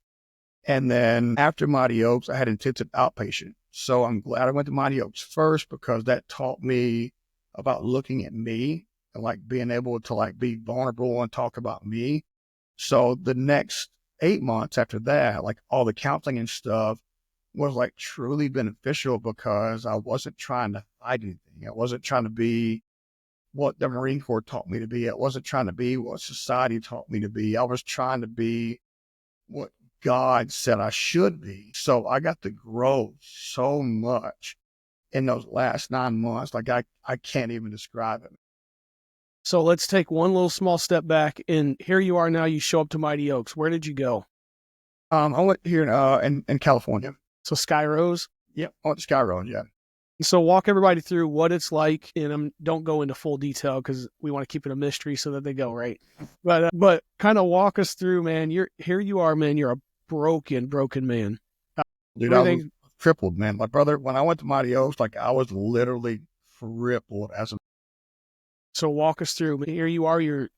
And then after Mighty Oaks, I had intensive outpatient. So I'm glad I went to Mighty Oaks first because that taught me about looking at me and like being able to like be vulnerable and talk about me. So the next 8 months after that, like all the counseling and stuff was like truly beneficial because I wasn't trying to hide anything. I wasn't trying to be what the Marine Corps taught me to be. I wasn't trying to be what society taught me to be. I was trying to be what God said I should be. So I got to grow so much in those last 9 months. Like I can't even describe it. So let's take one little small step back, and here you are now. You show up to Mighty Oaks. Where did you go? I went here in California. So Sky Rose. Yep, I went to Sky Road, yeah. So walk everybody through what it's like, and don't go into full detail because we want to keep it a mystery so that they go right. But kind of walk us through, man. Here you are, man. You're a broken man. Dude, I was crippled, man. My brother, when I went to Mighty Oaks, like I was literally crippled as a. So walk us through. Here you are. You're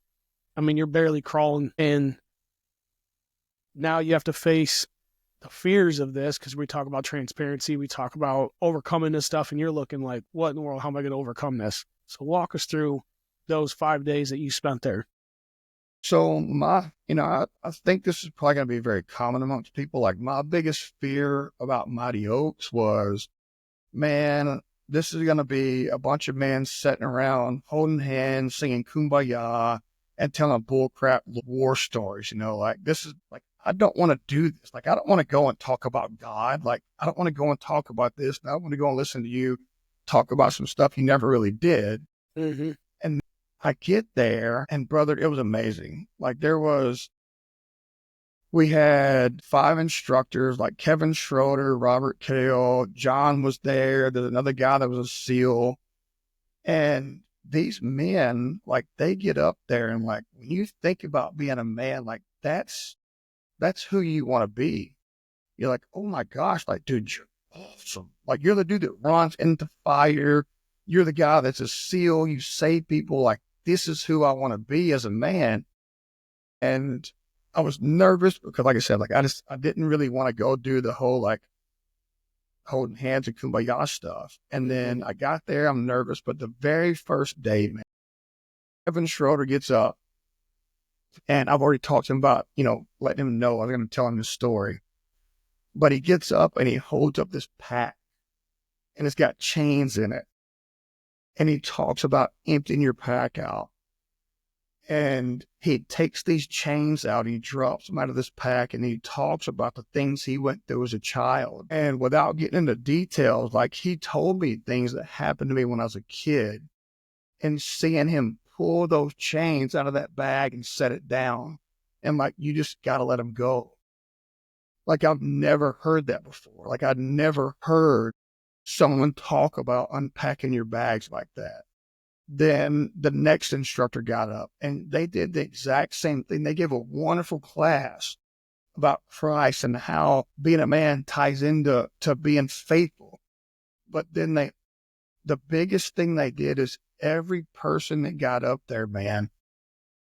barely crawling, and now you have to face the fears of this because we talk about transparency. We talk about overcoming this stuff, and you're looking like, what in the world? How am I going to overcome this? So walk us through those 5 days that you spent there. So I think this is probably going to be very common amongst people. Like my biggest fear about Mighty Oaks was, man, this is going to be a bunch of men sitting around holding hands, singing Kumbaya and telling bullcrap war stories. Like this is like, I don't want to do this. Like, I don't want to go and talk about God. Like, I don't want to go and talk about this. I want to go and listen to you talk about some stuff you never really did. Mm-hmm. And I get there and brother, it was amazing. Like we had 5 instructors like Kevin Schroeder, Robert Kale, John was there. There's another guy that was a SEAL. And these men, like they get up there and like, when you think about being a man, like that's who you want to be. You're like, oh my gosh, like, dude, you're awesome. Like you're the dude that runs into fire. You're the guy that's a SEAL. You save people. Like this is who I want to be as a man. And I was nervous because like I said, like I didn't really want to go do the whole like holding hands and kumbaya stuff. And then I got there, I'm nervous, but the very first day, man, Kevin Schroeder gets up and I've already talked to him about, letting him know I was going to tell him this story. But he gets up and he holds up this pack and it's got chains in it. And he talks about emptying your pack out. And he takes these chains out, he drops them out of this pack, and he talks about the things he went through as a child. And without getting into details, like he told me things that happened to me when I was a kid, and seeing him pull those chains out of that bag and set it down. And like, you just got to let them go. Like I've never heard that before. Like I'd never heard someone talk about unpacking your bags like that. Then the next instructor got up and they did the exact same thing. They gave a wonderful class about Christ and how being a man ties into being faithful. But then the biggest thing they did is every person that got up there, man,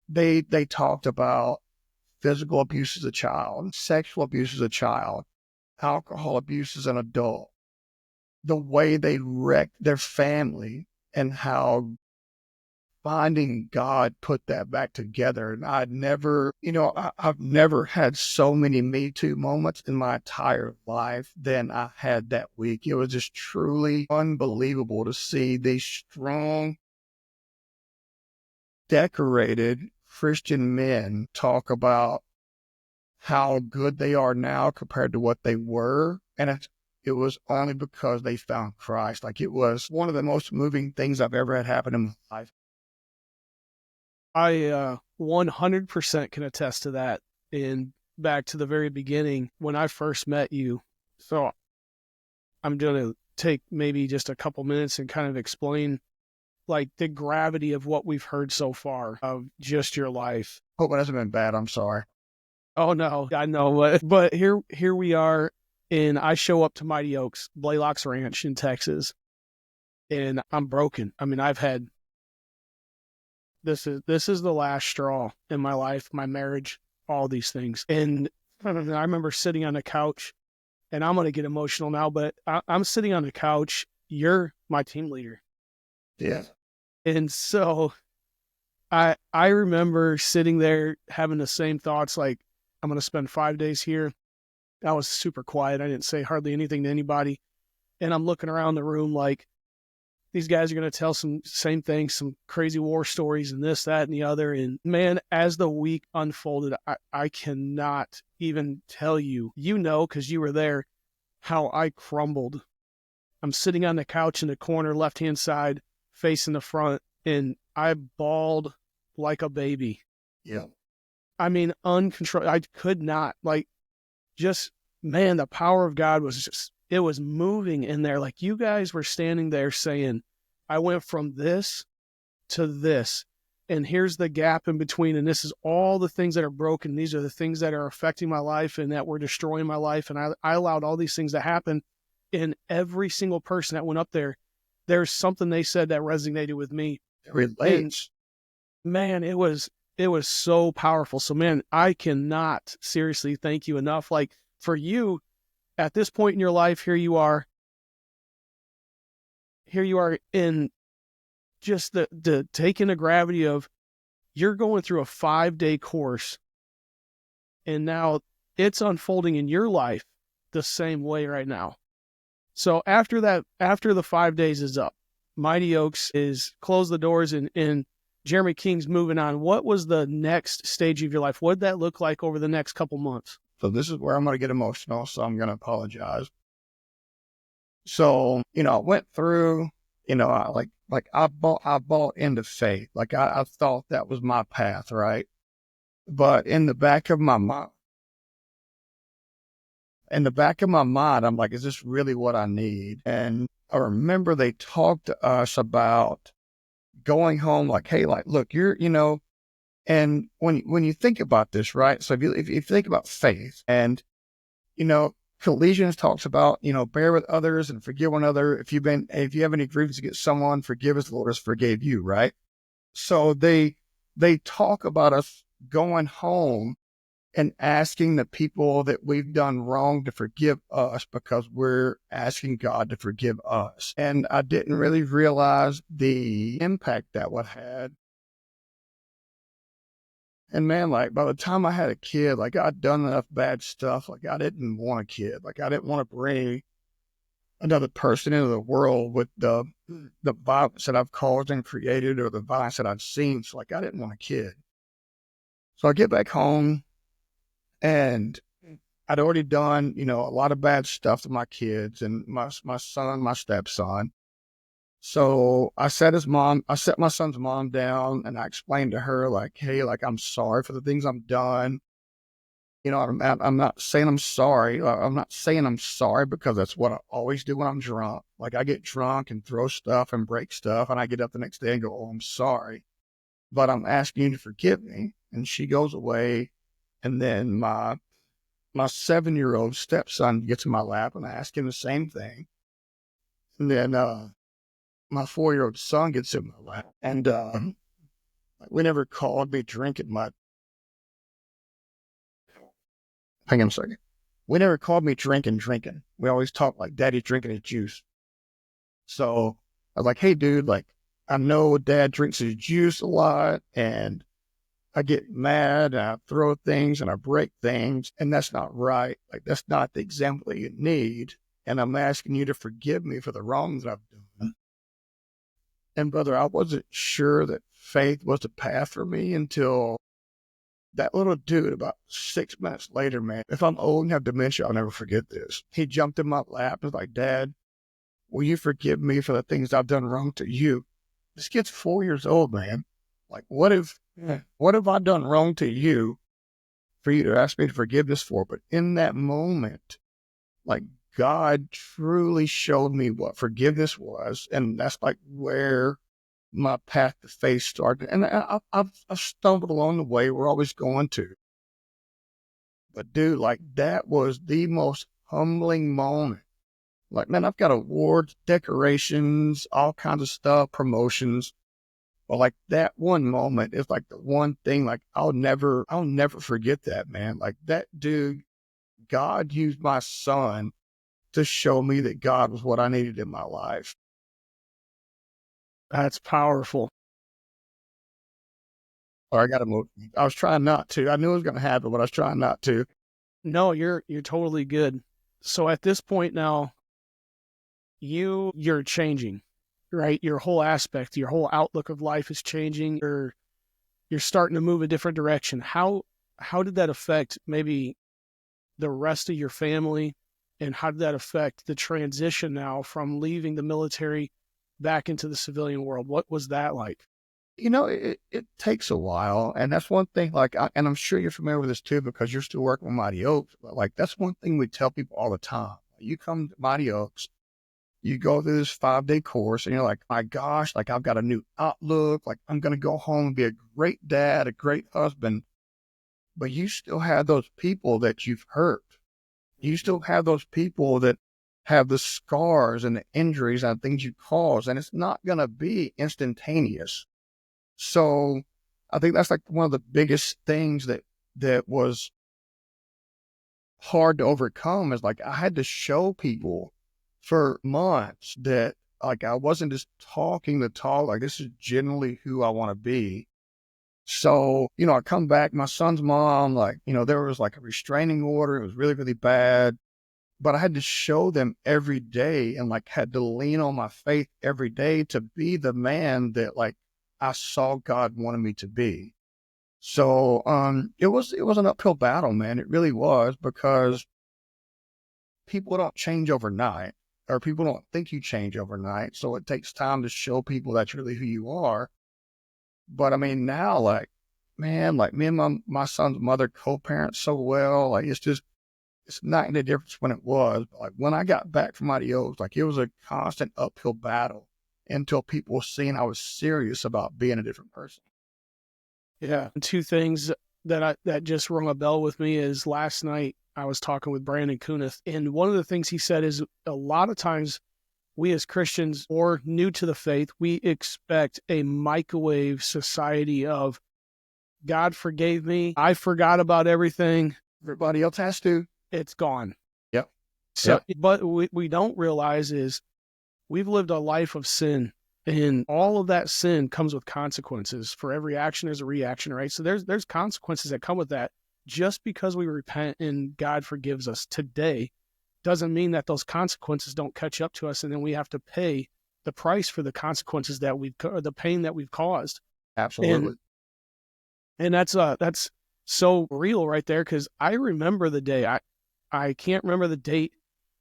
they talked about physical abuse as a child, sexual abuse as a child, alcohol abuse as an adult, the way they wrecked their family and how finding God put that back together. And I've never had so many Me Too moments in my entire life than I had that week. It was just truly unbelievable to see these strong, decorated Christian men talk about how good they are now compared to what they were. And it was only because they found Christ. Like it was one of the most moving things I've ever had happen in my life. I 100% can attest to that. And back to the very beginning when I first met you. So I'm going to take maybe just a couple minutes and kind of explain like the gravity of what we've heard so far of just your life. Hope it hasn't been bad. I'm sorry. Oh no, I know, but here we are, and I show up to Mighty Oaks, Blaylock's Ranch in Texas, and I'm broken. I mean, I've had this is the last straw in my life, my marriage, all these things, and I remember sitting on the couch, and I'm gonna get emotional now, but I'm sitting on the couch. You're my team leader. Yeah. And so I remember sitting there having the same thoughts, like, I'm going to spend 5 days here. I was super quiet. I didn't say hardly anything to anybody. And I'm looking around the room like, these guys are going to tell some same things, some crazy war stories and this, that, and the other. And man, as the week unfolded, I cannot even tell you, because you were there, how I crumbled. I'm sitting on the couch in the corner, left-hand side, facing the front, and I bawled like a baby. Yeah. I mean, uncontrolled. I could not, man, the power of God was it was moving in there. Like, you guys were standing there saying, I went from this to this, and here's the gap in between, and this is all the things that are broken. These are the things that are affecting my life and that were destroying my life, and I allowed all these things to happen. And every single person that went up there, there's something they said that resonated with me. It relates. And, man, it was so powerful. So, man, I cannot seriously thank you enough. Like, for you, at this point in your life, here you are in just the taking the gravity of, you're going through a 5-day course, and now it's unfolding in your life the same way right now. So after the 5 days is up, Mighty Oaks is closed the doors, and Jeremy King's moving on. What was the next stage of your life? What did that look like over the next couple months? So this is where I'm going to get emotional, so I'm going to apologize. So, I went through, I bought into faith. Like, I thought that was my path, right? But in the back of my mind, I'm like, is this really what I need? And I remember they talked to us about going home, like, hey, like, look, and when you think about this, right? So if you think about faith, and, Colossians talks about, bear with others and forgive one another. If you have any grievance against someone, forgive as the Lord has forgave you, right? So they talk about us going home and asking the people that we've done wrong to forgive us, because we're asking God to forgive us. And I didn't really realize the impact that would have. And man, like, by the time I had a kid, like, I'd done enough bad stuff. Like, I didn't want a kid. Like, I didn't want to bring another person into the world with the violence that I've caused and created, or the violence that I've seen. So, like, I didn't want a kid. So I get back home, and I'd already done, a lot of bad stuff to my kids and my son, my stepson. So I set my son's mom down, and I explained to her, like, hey, like, I'm sorry for the things I've done. I'm not saying I'm sorry. I'm not saying I'm sorry because that's what I always do when I'm drunk. Like, I get drunk and throw stuff and break stuff, and I get up the next day and go, oh, I'm sorry, but I'm asking you to forgive me. And she goes away. And then my 7-year-old stepson gets in my lap, and I ask him the same thing. And then my 4-year-old son gets in my lap, and we never called me drinking much. Hang on a second. We never called me drinking. We always talked like Daddy's drinking his juice. So I was like, hey, dude, like, I know Dad drinks his juice a lot, and I get mad, and I throw things, and I break things, and that's not right. Like, that's not the example that you need. And I'm asking you to forgive me for the wrongs that I've done. And brother, I wasn't sure that faith was the path for me until that little dude, about 6 minutes later, man, if I'm old and have dementia, I'll never forget this. He jumped in my lap and was like, Dad, will you forgive me for the things I've done wrong to you? This kid's 4 years old, man. Like, what have I done wrong to you for you to ask me to forgive this for. But in that moment, like God truly showed me what forgiveness was. And that's like where my path to faith started. And I've stumbled along the way. We're always going to. But dude, like that was the most humbling moment. Like, man, I've got awards, decorations, all kinds of stuff, promotions. But like that one moment is like the one thing, like I'll never forget that, man. Like that dude, God used my son to show me that God was what I needed in my life. That's powerful. Or I got to move. I was trying not to. I knew it was going to happen, but I was trying not to. No, you're totally good. So at this point now, you're changing, right? Your whole aspect, your whole outlook of life is changing. You're starting to move a different direction. How did that affect maybe the rest of your family, and how did that affect the transition now from leaving the military back into the civilian world? What was that like? You know, it takes a while. And that's one thing, like, and I'm sure you're familiar with this too, because you're still working with Mighty Oaks. But like, that's one thing we tell people all the time. You come to Mighty Oaks, you go through this 5-day course, and you're like, my gosh, like I've got a new outlook. Like I'm going to go home and be a great dad, a great husband. But you still have those people that you've hurt. You still have those people that have the scars and the injuries and things you caused, and it's not going to be instantaneous. So I think that's like one of the biggest things that was hard to overcome is like I had to show people for months that like I wasn't just talking the talk, like this is generally who I want to be. So, you know, I come back, my son's mom, like, you know, there was like a restraining order. It was really, really bad. But I had to show them every day and like had to lean on my faith every day to be the man that like I saw God wanted me to be. So it was an uphill battle, man. It really was, because people don't change overnight, or people don't think you change overnight. So it takes time to show people that's really who you are. But I mean, now, like, man, like me and my son's mother co-parent so well. Like it's not any difference when it was. But like when I got back from IDOs, like it was a constant uphill battle until people were seeing I was serious about being a different person. Yeah. Two things that just rung a bell with me is last night I was talking with Brandon Kunith, and one of the things he said is a lot of times we as Christians or new to the faith, we expect a microwave society of God forgave me, I forgot about everything, Everybody else has to. it's gone. Yep. So, Yep. but we don't realize is we've lived a life of sin, and all of that sin comes with consequences. For every action, there's a reaction, right? So there's consequences that come with that. Just because we repent and God forgives us today doesn't mean that those consequences don't catch up to us, and then we have to pay the price for the consequences that the pain that we've caused. Absolutely. And that's so real right there, because I remember the day. I can't remember the date.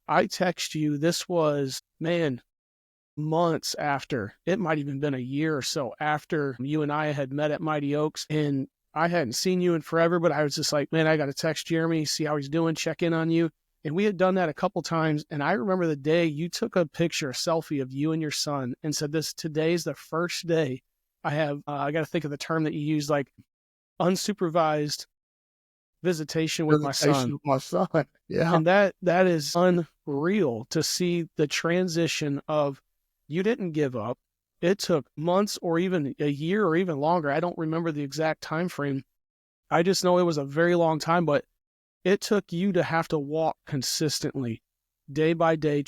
I text you. This was, man, months after. It might even been a year or so after you and I had met at Mighty Oaks, and I hadn't seen you in forever, but I was just like, man, I got to text Jeremy, see how he's doing, check in on you. And we had done that a couple times. And I remember the day you took a picture, a selfie of you and your son, and said, today's the first day I have, I got to think of the term that you used, like unsupervised visitation with my son. With my son. Yeah. And that is unreal to see the transition of, you didn't give up. It took months or even a year or even longer. I don't remember the exact time frame. I just know it was a very long time, but it took you to have to walk consistently, day by day,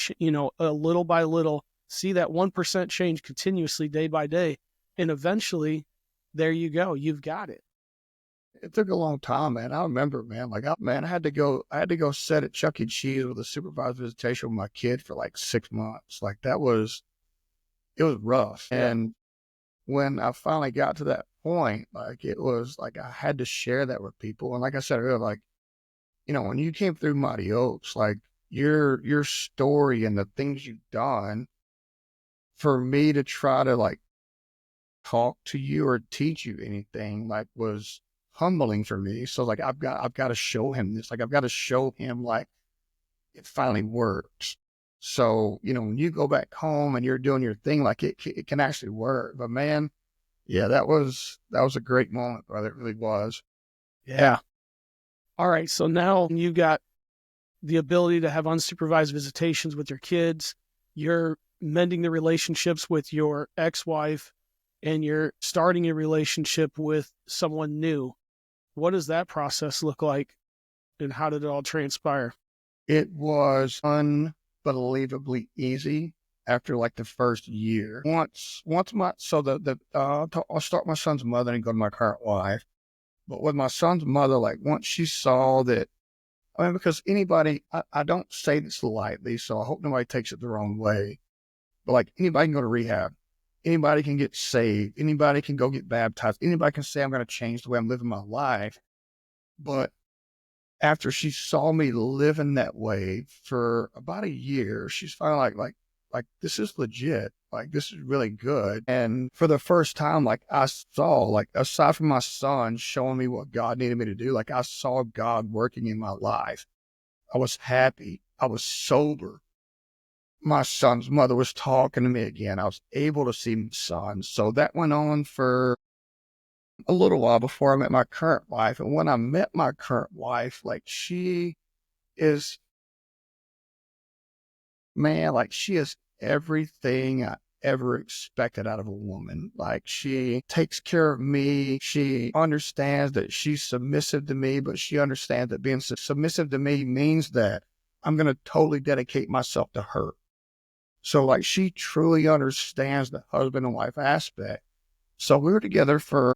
a little by little, see that 1% change continuously day by day. And eventually, there you go. You've got it. It took a long time, man. I remember, man, I had to go sit at Chuck E. Cheese with a supervised visitation with my kid for like 6 months. Like it was rough. Yeah. And when I finally got to that point, like it was like I had to share that with people. And like I said earlier, like, you know, when you came through Mighty Oaks, like your story and the things you've done, for me to try to like talk to you or teach you anything, like was humbling for me. So like, I've got to show him this. Like, I've got to show him like it finally works. So, you know, when you go back home and you're doing your thing, like it can actually work. But man, yeah, that was a great moment, brother. It really was. Yeah. All right. So now you got the ability to have unsupervised visitations with your kids. You're mending the relationships with your ex-wife, and you're starting a relationship with someone new. What does that process look like, and how did it all transpire? It was unbelievably easy after like the first year. I'll start my son's mother and go to my current wife. But with my son's mother, like once she saw that, I mean, because I don't say this lightly, so I hope nobody takes it the wrong way. But like anybody can go to rehab. Anybody can get saved. Anybody can go get baptized. Anybody can say, I'm going to change the way I'm living my life. But after she saw me living that way for about a year, she's finally like, this is legit. Like, this is really good. And for the first time, like I saw, like, aside from my son showing me what God needed me to do, like I saw God working in my life. I was happy. I was sober. My son's mother was talking to me again. I was able to see my son. So that went on for a little while before I met my current wife. And when I met my current wife, like she is, man, like she is everything I ever expected out of a woman. Like she takes care of me. She understands that she's submissive to me, but she understands that being submissive to me means that I'm going to totally dedicate myself to her. So like she truly understands the husband and wife aspect. So we were together for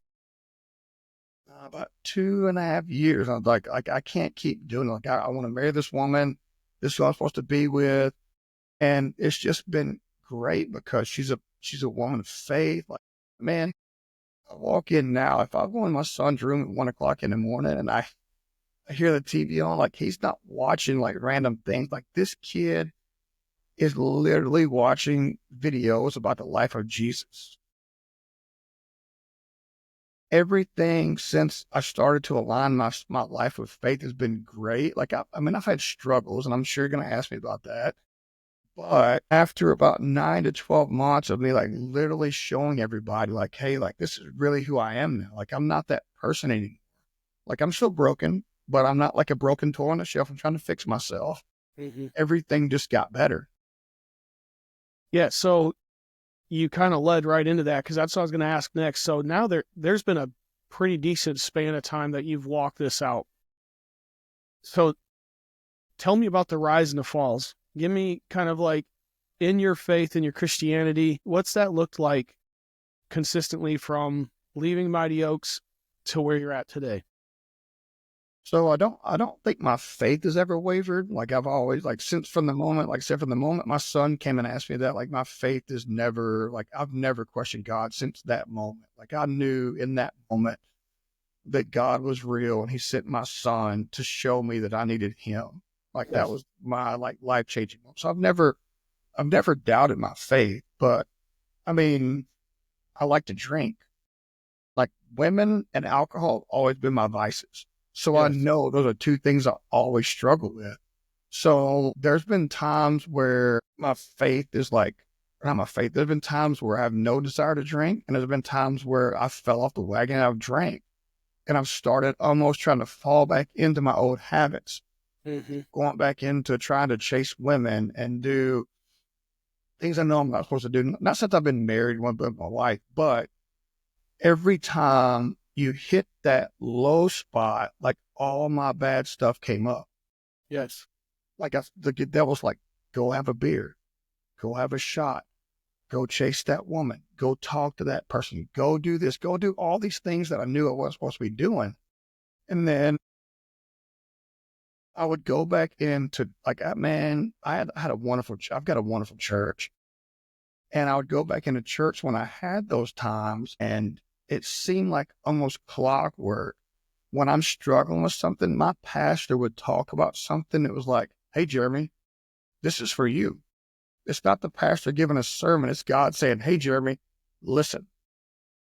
about 2.5 years. I was like I can't keep doing it. Like I want to marry this woman. This is who I'm supposed to be with. And it's just been great because she's a woman of faith. Like, man, I walk in now. If I go in my son's room at 1 o'clock in the morning and I hear the TV on, like he's not watching like random things. Like this kid is literally watching videos about the life of Jesus. Everything since I started to align my life with faith has been great. Like, I mean, I've had struggles, and I'm sure you're going to ask me about that. But after about 9 to 12 months of me, like, literally showing everybody, like, hey, like, this is really who I am now. Like, I'm not that person anymore. Like, I'm still broken, but I'm not like a broken toy on the shelf. I'm trying to fix myself. Mm-hmm. Everything just got better. Yeah. So you kind of led right into that because that's what I was going to ask next. So now there's been a pretty decent span of time that you've walked this out. So tell me about the rise and the falls. Give me kind of like in your faith and your Christianity, what's that looked like consistently from leaving Mighty Oaks to where you're at today? So I don't think my faith has ever wavered. Like I've always, like since from the moment, like I said, from the moment my son came and asked me that, like my faith is never, like I've never questioned God since that moment. Like I knew in that moment that God was real and he sent my son to show me that I needed him. Like that was my like life-changing moment. So I've never doubted my faith, but I mean, I like to drink. Like women and alcohol have always been my vices. So I Yes. know those are two things I always struggle with. So there's been times where my faith is like, not my faith. There's been times where I have no desire to drink. And there's been times where I fell off the wagon and I've drank. And I've started almost trying to fall back into my old habits, going back into trying to chase women and do things I know I'm not supposed to do. Not since I've been married with my wife, but every time you hit that low spot, like all my bad stuff came up. Yes. Like the devil's like, go have a beer, go have a shot, go chase that woman, go talk to that person, go do this, go do all these things that I knew I wasn't supposed to be doing. And then I would go back into like, man, I had a wonderful, I've got a wonderful church. And I would go back into church when I had those times, and it seemed like almost clockwork. When I'm struggling with something, my pastor would talk about something that was like, hey, Jeremy, this is for you. It's not the pastor giving a sermon. It's God saying, hey, Jeremy, listen.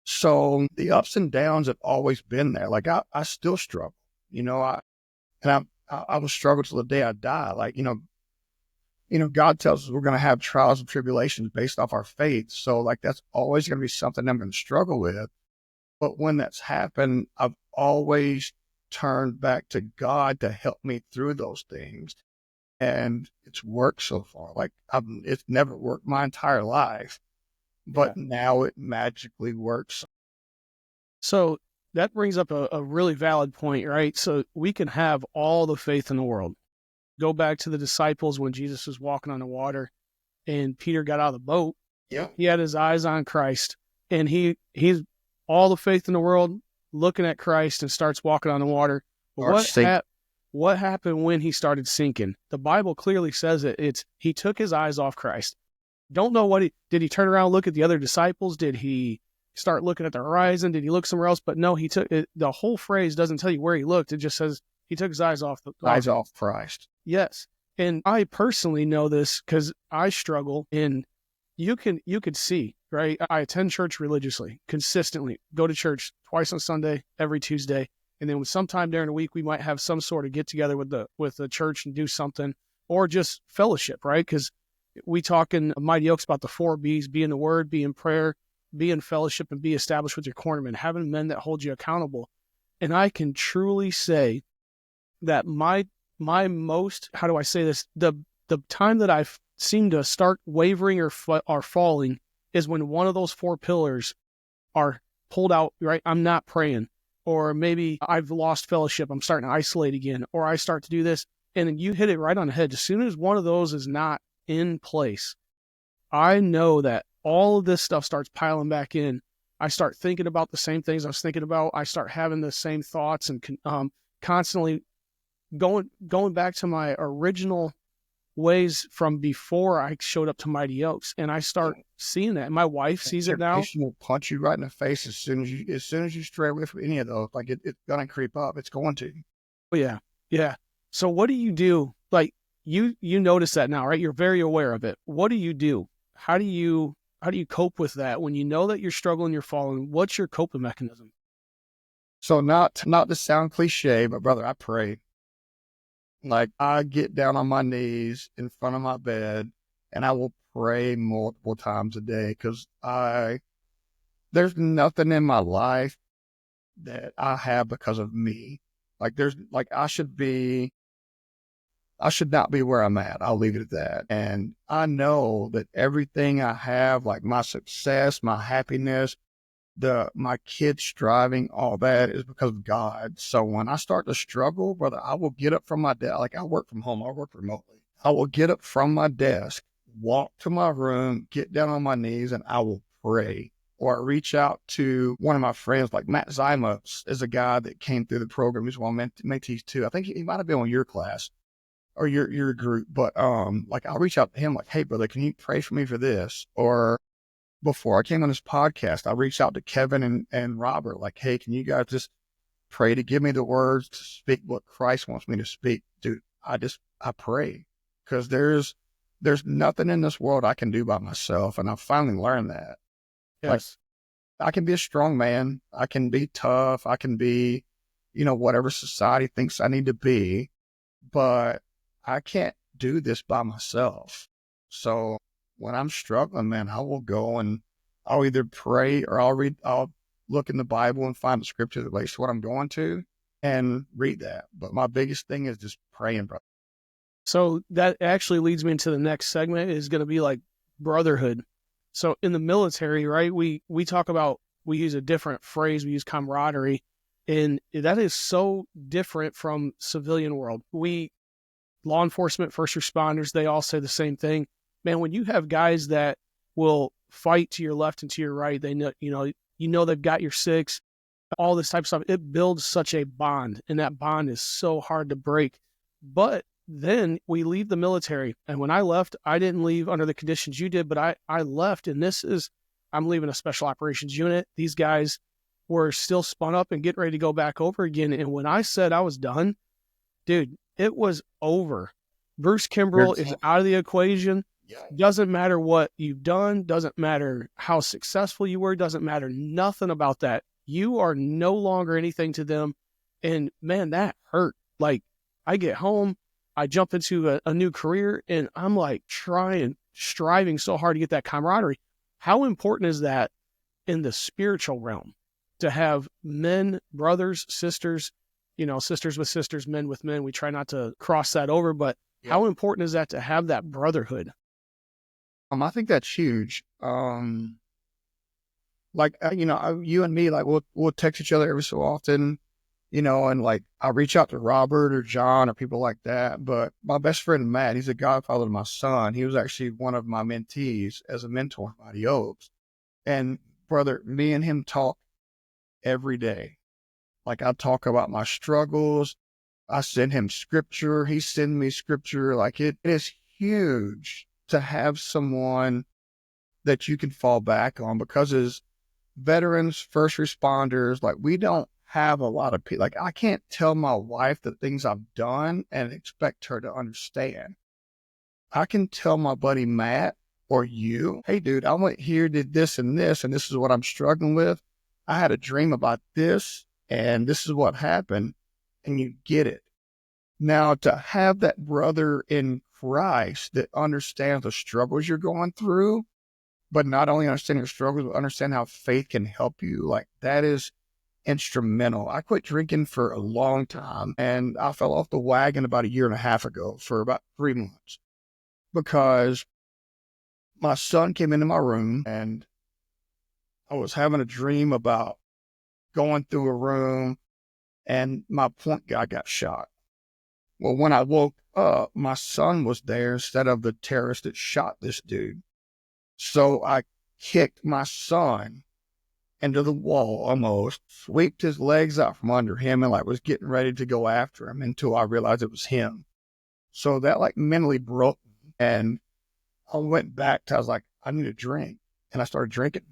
So the ups and downs have always been there. Like I still struggle, I will struggle till the day I die. Like, God tells us we're going to have trials and tribulations based off our faith. So like, that's always going to be something I'm going to struggle with. But when that's happened, I've always turned back to God to help me through those things. And it's worked so far. Like it's never worked my entire life, but now it magically works. So that brings up a really valid point, right? So we can have all the faith in the world. Go back to the disciples when Jesus was walking on the water and Peter got out of the boat. Yeah. He had his eyes on Christ, and he's all the faith in the world looking at Christ and starts walking on the water. But what happened when he started sinking? The Bible clearly says it. He took his eyes off Christ. Don't know did he turn around and look at the other disciples? Did he start looking at the horizon? Did he look somewhere else? But no, he took it. The whole phrase doesn't tell you where he looked. It just says he took his eyes off Christ. Yes. And I personally know this because I struggle, and you could see, right? I attend church religiously, consistently, go to church twice on Sunday, every Tuesday. And then sometime during the week, we might have some sort of get together with the church and do something, or just fellowship, right? Because we talk in Mighty Oaks about the 4 B's: be in the Word, be in prayer, be in fellowship, and be established with your cornermen, having men that hold you accountable. And I can truly say that my most, how do I say this? The time that I've seemed to start wavering or falling is when one of those 4 pillars are pulled out, right? I'm not praying, or maybe I've lost fellowship. I'm starting to isolate again, or I start to do this. And then you hit it right on the head. As soon as one of those is not in place, I know that all of this stuff starts piling back in. I start thinking about the same things I was thinking about. I start having the same thoughts and constantly going back to my original ways from before I showed up to Mighty Oaks, and I start seeing that. And my wife sees it now. Will punch you right in the face as soon as you stray away from any of those. Like it's gonna creep up. It's going to. Oh, yeah. So what do you do? Like you notice that now, right? You're very aware of it. What do you do? How do you cope with that when you know that you're struggling, you're falling? What's your coping mechanism? So not to sound cliche, but brother, I pray. Like I get down on my knees in front of my bed and I will pray multiple times a day, because there's nothing in my life that I have because of me. Like I should not be where I'm at. I'll leave it at that. And I know that everything I have, like my success, my happiness, my kids striving, all that is because of God. So when I start to struggle, brother, I will get up from my desk. Like I work from home, I work remotely. I will get up from my desk, walk to my room, get down on my knees, and I will pray. Or reach out to one of my friends, like Matt Zyma is a guy that came through the program. He's one of my mentees too. I think he might have been on your class or your group, but like I'll reach out to him like, hey brother, can you pray for me for this? Or before I came on this podcast, I reached out to Kevin and Robert, like, hey, can you guys just pray to give me the words to speak what Christ wants me to speak? Dude, I pray, because there's nothing in this world I can do by myself. And I've finally learned that. Yes. Like I can be a strong man. I can be tough. I can be, whatever society thinks I need to be, but I can't do this by myself. So when I'm struggling, man, I will go and I'll either pray or I'll look in the Bible and find the scripture that relates to what I'm going to and read that. But my biggest thing is just praying, brother. So that actually leads me into the next segment, is going to be like brotherhood. So in the military, right, we talk about, we use a different phrase, we use camaraderie, and that is so different from civilian world. Law enforcement, first responders, they all say the same thing. Man, when you have guys that will fight to your left and to your right, they know, they've got your six, all this type of stuff. It builds such a bond, and that bond is so hard to break. But then we leave the military, and when I left, I didn't leave under the conditions you did, but I left, and I'm leaving a special operations unit. These guys were still spun up and getting ready to go back over again. And when I said I was done, dude, it was over. Bruce Kimbrell is out of the equation. Yeah. Doesn't matter what you've done, doesn't matter how successful you were, doesn't matter nothing about that. You are no longer anything to them. And man, that hurt. Like, I get home, I jump into a new career, and I'm like striving so hard to get that camaraderie. How important is that in the spiritual realm to have men, brothers, sisters, sisters with sisters, men with men? We try not to cross that over, but how important is that to have that brotherhood? I think that's huge. Like, you and me, like, we'll text each other every so often, and like, I reach out to Robert or John or people like that. But my best friend, Matt, he's a godfather to my son. He was actually one of my mentees as a mentor in Mighty Oaks. And brother, me and him talk every day. Like, I talk about my struggles. I send him scripture. He sends me scripture. Like, it is huge to have someone that you can fall back on, because as veterans, first responders, like, we don't have a lot of people. Like, I can't tell my wife the things I've done and expect her to understand. I can tell my buddy Matt or you, hey dude, I went here, did this, and this is what I'm struggling with. I had a dream about this, and this is what happened, and you get it. Now, to have that brother in Christ that understands the struggles you're going through, but not only understand your struggles, but understand how faith can help you, like, that is instrumental. I quit drinking for a long time, and I fell off the wagon about 1.5 years ago for about 3 months, because my son came into my room and I was having a dream about going through a room and my point guy got shot. Well, when I woke up, my son was there instead of the terrorist that shot this dude. So I kicked my son into the wall almost, swept his legs out from under him, and like was getting ready to go after him until I realized it was him. So that like mentally broke me. And I went back to, I was like, I need a drink. And I started drinking.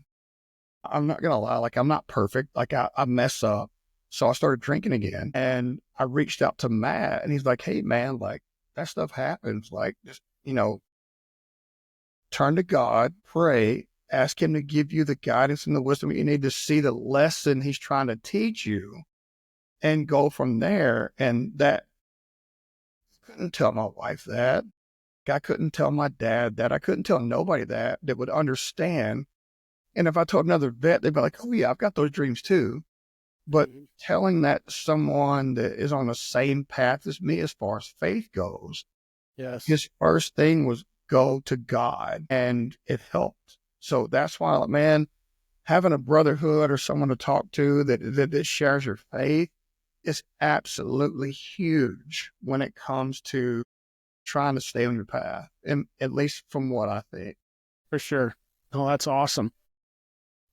I'm not going to lie, like, I'm not perfect. Like, I mess up. So I started drinking again. And I reached out to Matt, and he's like, hey, man, like, that stuff happens. Like, just, turn to God, pray, ask him to give you the guidance and the wisdom you need to see the lesson he's trying to teach you, and go from there. And that, I couldn't tell my wife that. I couldn't tell my dad that. I couldn't tell nobody that would understand. And if I told another vet, they'd be like, oh yeah, I've got those dreams too. But telling that to someone that is on the same path as me as far as faith goes, Yes. his first thing was go to God, and it helped. So that's why, man, having a brotherhood or someone to talk to that shares your faith is absolutely huge when it comes to trying to stay on your path, and at least from what I think. For sure. Oh, that's awesome.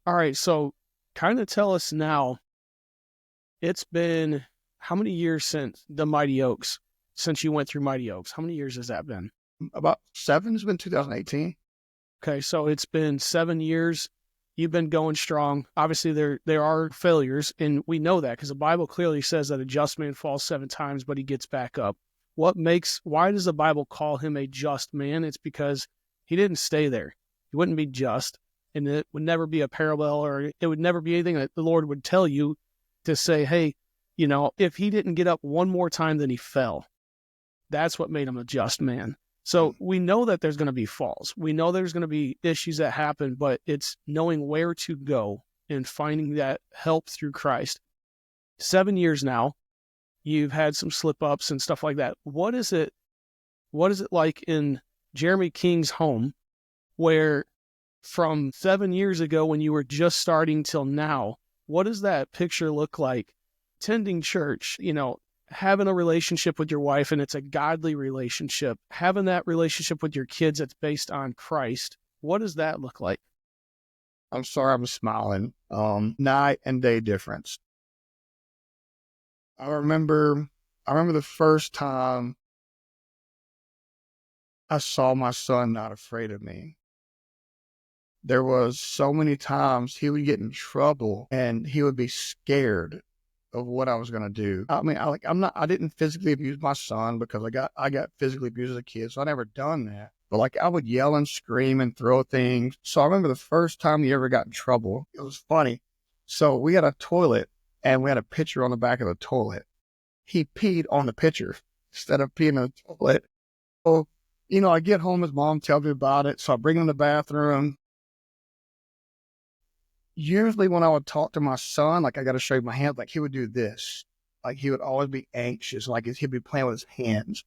All right. So kind of tell us now, it's been how many years since the Mighty Oaks, since you went through Mighty Oaks? How many years has that been? About 7 has been 2018. Okay. So it's been 7 years. You've been going strong. Obviously, there are failures, and we know that because the Bible clearly says that a just man falls 7 times, but he gets back up. Why does the Bible call him a just man? It's because he didn't stay there. He wouldn't be just, and it would never be a parallel, or it would never be anything that the Lord would tell you to say, hey, if he didn't get up one more time, then he fell. That's what made him a just man. So we know that there's going to be falls. We know there's going to be issues that happen, but it's knowing where to go and finding that help through Christ. 7 years now, you've had some slip ups and stuff like that. What is it like in Jeremy King's home, where from 7 years ago when you were just starting till now, what does that picture look like? Attending church, having a relationship with your wife, and it's a godly relationship, having that relationship with your kids that's based on Christ. What does that look like? I'm sorry, I'm smiling. Night and day difference. I remember the first time I saw my son not afraid of me. There was so many times he would get in trouble and he would be scared of what I was going to do. I mean, I didn't physically abuse my son, because I got physically abused as a kid, so I never done that. but like I would yell and scream and throw things. So I remember the first time he ever got in trouble. It was funny. So we had a toilet and we had a pitcher on the back of the toilet. He peed on the pitcher instead of peeing in the toilet. So, I get home, his mom tells me about it. So I bring him to the bathroom. Usually when I would talk to my son, like I got to show you my hands, like he would do this. Like he would always be anxious, like he'd be playing with his hands.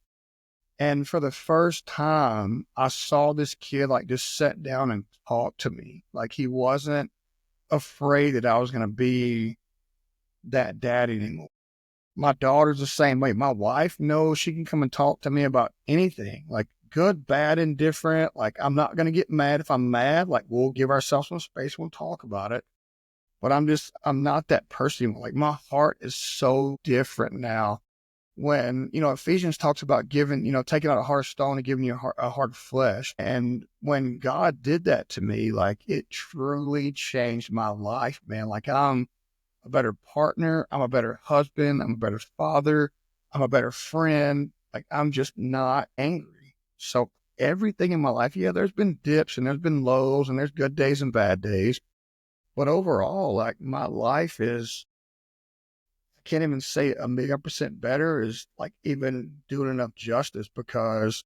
And for the first time, I saw this kid like just sit down and talk to me. Like he wasn't afraid that I was going to be that dad anymore. My daughter's the same way. My wife knows she can come and talk to me about anything, like good, bad, indifferent. Like I'm not going to get mad if I'm mad. Like we'll give ourselves some space. We'll talk about it. But I'm not that person. Like my heart is so different now. When, Ephesians talks about giving, taking out a heart of stone and giving you a heart of flesh. And when God did that to me, like it truly changed my life, man. Like I'm a better partner. I'm a better husband. I'm a better father. I'm a better friend. Like I'm just not angry. So everything in my life, yeah, there's been dips and there's been lows and there's good days and bad days. But overall, like my life is, I can't even say 1,000,000% better is like even doing enough justice because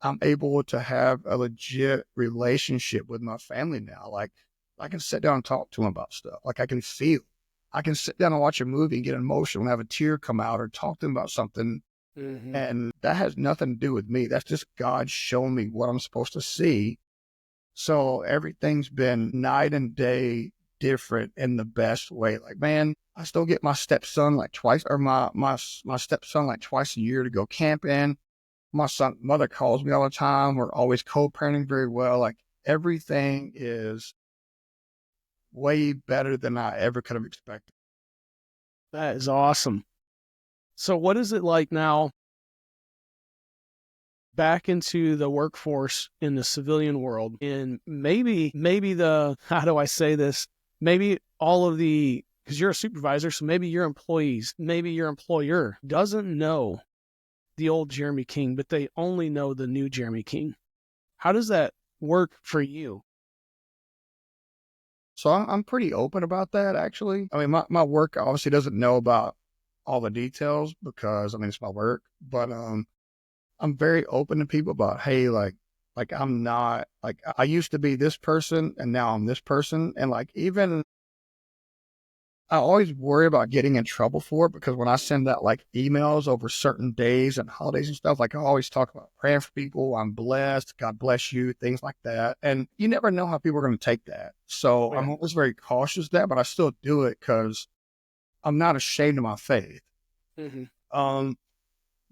I'm able to have a legit relationship with my family now. Like I can sit down and talk to them about stuff. Like I can sit down and watch a movie and get emotional and have a tear come out or talk to them about something. Mm-hmm. And that has nothing to do with me. That's just God showing me what I'm supposed to see. So everything's been night and day different in the best way. Like, man, I still get my stepson like twice, or my stepson like twice a year to go camping. My mother calls me all the time. We're always co-parenting very well. Like everything is way better than I ever could have expected. That is awesome. So what is it like now back into the workforce in the civilian world? And maybe the, how do I say this? Maybe all of the, because you're a supervisor, so maybe your employees, maybe your employer doesn't know the old Jeremy King, but they only know the new Jeremy King. How does that work for you? So I'm pretty open about that, actually. I mean, my work obviously doesn't know about all the details because, I mean, it's my work, but I'm very open to people about, hey, like I'm not, like I used to be this person and now I'm this person. And like, even I always worry about getting in trouble for it because when I send out like emails over certain days and holidays and stuff, like I always talk about praying for people. I'm blessed. God bless you, things like that. And you never know how people are going to take that. So Yeah. I'm always very cautious of that, but I still do it because I'm not ashamed of my faith. Mm-hmm.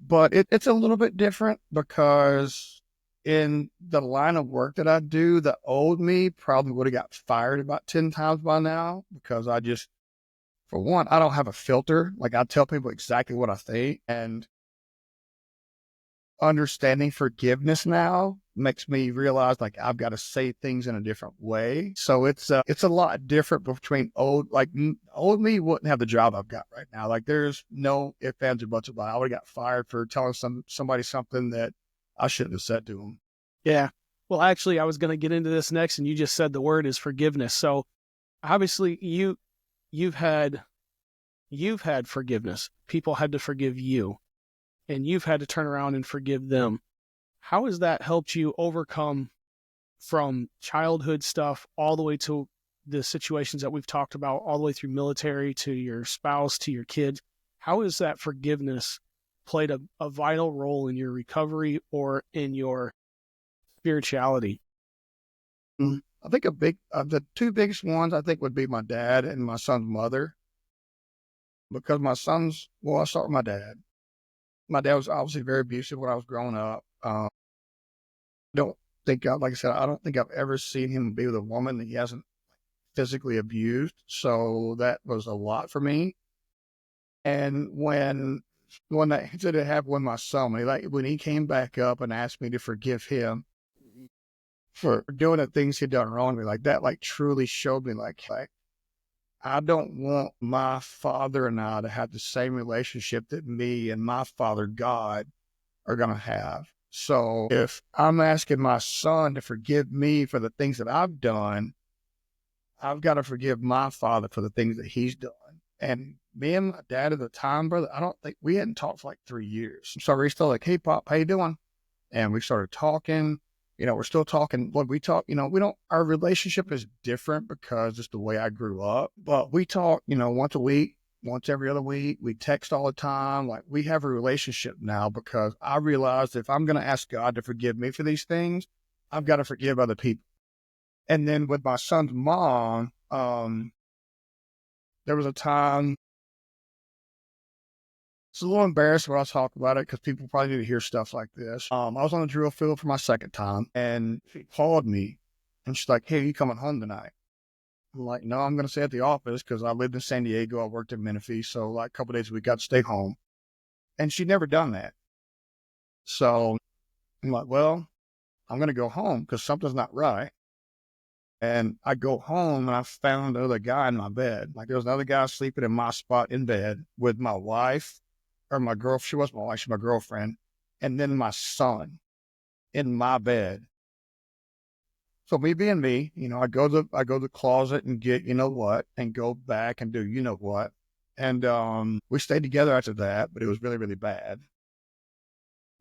But it's a little bit different because in the line of work that I do, the old me probably would have got fired about 10 times by now because for one, I don't have a filter. Like I tell people exactly what I think, and understanding forgiveness now makes me realize like I've got to say things in a different way. So it's a lot different between old me wouldn't have the job I've got right now. Like there's no ifs, ands, or buts about it. I would have got fired for telling somebody something that I shouldn't have said to them. Yeah. Well, actually, I was going to get into this next, and you just said the word is forgiveness. So obviously, you've had forgiveness. People had to forgive you, and you've had to turn around and forgive them. How has that helped you overcome from childhood stuff all the way to the situations that we've talked about, all the way through military to your spouse to your kids? How has that forgiveness played a vital role in your recovery or in your spirituality? I think the two biggest ones I think would be my dad and my son's mother, because I'll start with my dad. My dad was obviously very abusive when I was growing up. Don't like I said, I don't think I've ever seen him be with a woman that he hasn't physically abused. So that was a lot for me. And when that incident happened with my son, when he came back up and asked me to forgive him for doing the things he'd done wrong to me, like that, like truly showed me like I don't want my father and I to have the same relationship that me and my father God are gonna have. So if I'm asking my son to forgive me for the things that I've done, I've got to forgive my father for the things that he's done. And me and my dad at the time, brother, I don't think we hadn't talked for like 3 years. So we're still like, hey, Pop, how you doing? And we started talking. We're still talking. When we talk, our relationship is different because it's the way I grew up. But we talk, once a week, once every other week. We text all the time. Like, we have a relationship now because I realized if I'm going to ask God to forgive me for these things, I've got to forgive other people. And then with my son's mom, there was a time, it's a little embarrassing when I talk about it because people probably need to hear stuff like this. I was on the drill field for my second time, and she called me, and she's like, hey, you coming home tonight? I'm like, no, I'm going to stay at the office because I lived in San Diego. I worked in Menifee, so like a couple of days a week, got to stay home. And she'd never done that. So I'm like, well, I'm going to go home because something's not right. And I go home and I found another guy in my bed. Like, there was another guy sleeping in my spot in bed with my wife, or my girl. She was my wife, she's my girlfriend. And then my son in my bed. So me being me, I go to the closet and get, and go back and do, what. And we stayed together after that, but it was really, really bad.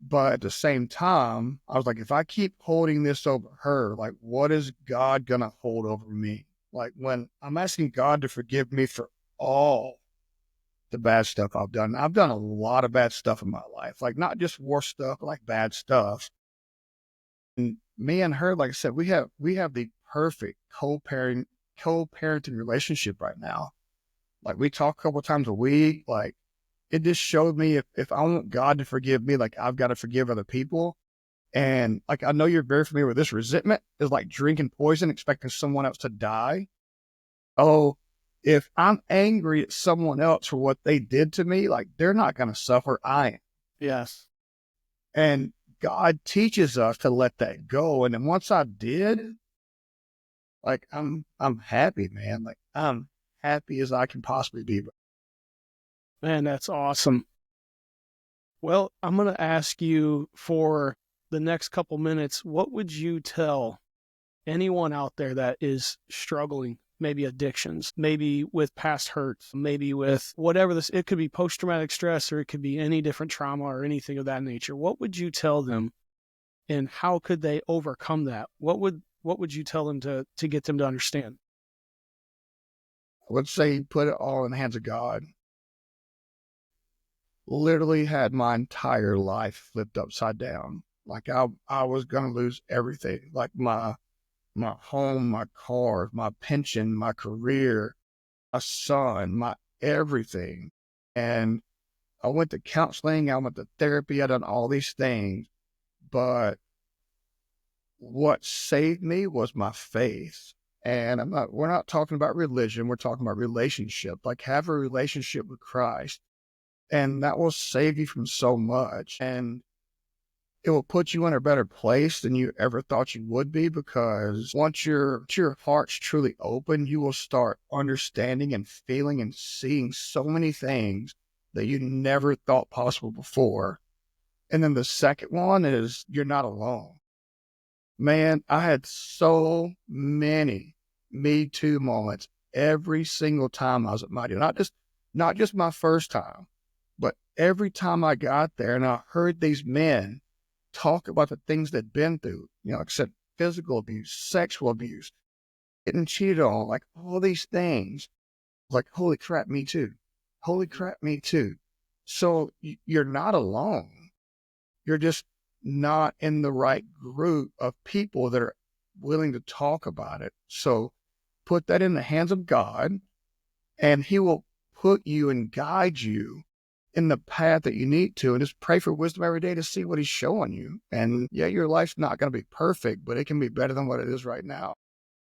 But at the same time, I was like, if I keep holding this over her, like, what is God going to hold over me? Like, when I'm asking God to forgive me for all the bad stuff I've done a lot of bad stuff in my life, like not just worse stuff, but like bad stuff. And me and her, like I said, we have the perfect co-parenting relationship right now. Like, we talk a couple of times a week. Like, it just showed me if I want God to forgive me, like, I've got to forgive other people. And like, I know you're very familiar with this. Resentment is like drinking poison, expecting someone else to die. Oh, if I'm angry at someone else for what they did to me, like, they're not going to suffer. I am. Yes. And God teaches us to let that go. And then once I did, like, I'm happy, man. Like, I'm happy as I can possibly be. Man, that's awesome. Well, I'm going to ask you for the next couple minutes, what would you tell anyone out there that is struggling, maybe addictions, maybe with past hurts, maybe with whatever this, it could be post-traumatic stress, or it could be any different trauma or anything of that nature. What would you tell them, and how could they overcome that? What would you tell them to get them to understand? I would say put it all in the hands of God. Literally had my entire life flipped upside down. Like, I was going to lose everything. Like, my home, my car, my pension, my career, my son, my everything. And I went to counseling, I went to therapy, I done all these things. But what saved me was my faith. And we're not talking about religion, we're talking about relationship. Like, have a relationship with Christ. And that will save you from so much. And it will put you in a better place than you ever thought you would be, because once your heart's truly open, you will start understanding and feeling and seeing so many things that you never thought possible before. And then the second one is, you're not alone. Man, I had so many Me Too moments every single time I was at Mighty. Not just my first time, but every time I got there and I heard these men talk about the things they'd been through, except physical abuse, sexual abuse, getting cheated on, like all these things. Like, holy crap, me too. Holy crap, me too. So you're not alone. You're just not in the right group of people that are willing to talk about it. So put that in the hands of God, and He will put you and guide you in the path that you need to, and just pray for wisdom every day to see what He's showing you. And yeah, your life's not going to be perfect, but it can be better than what it is right now.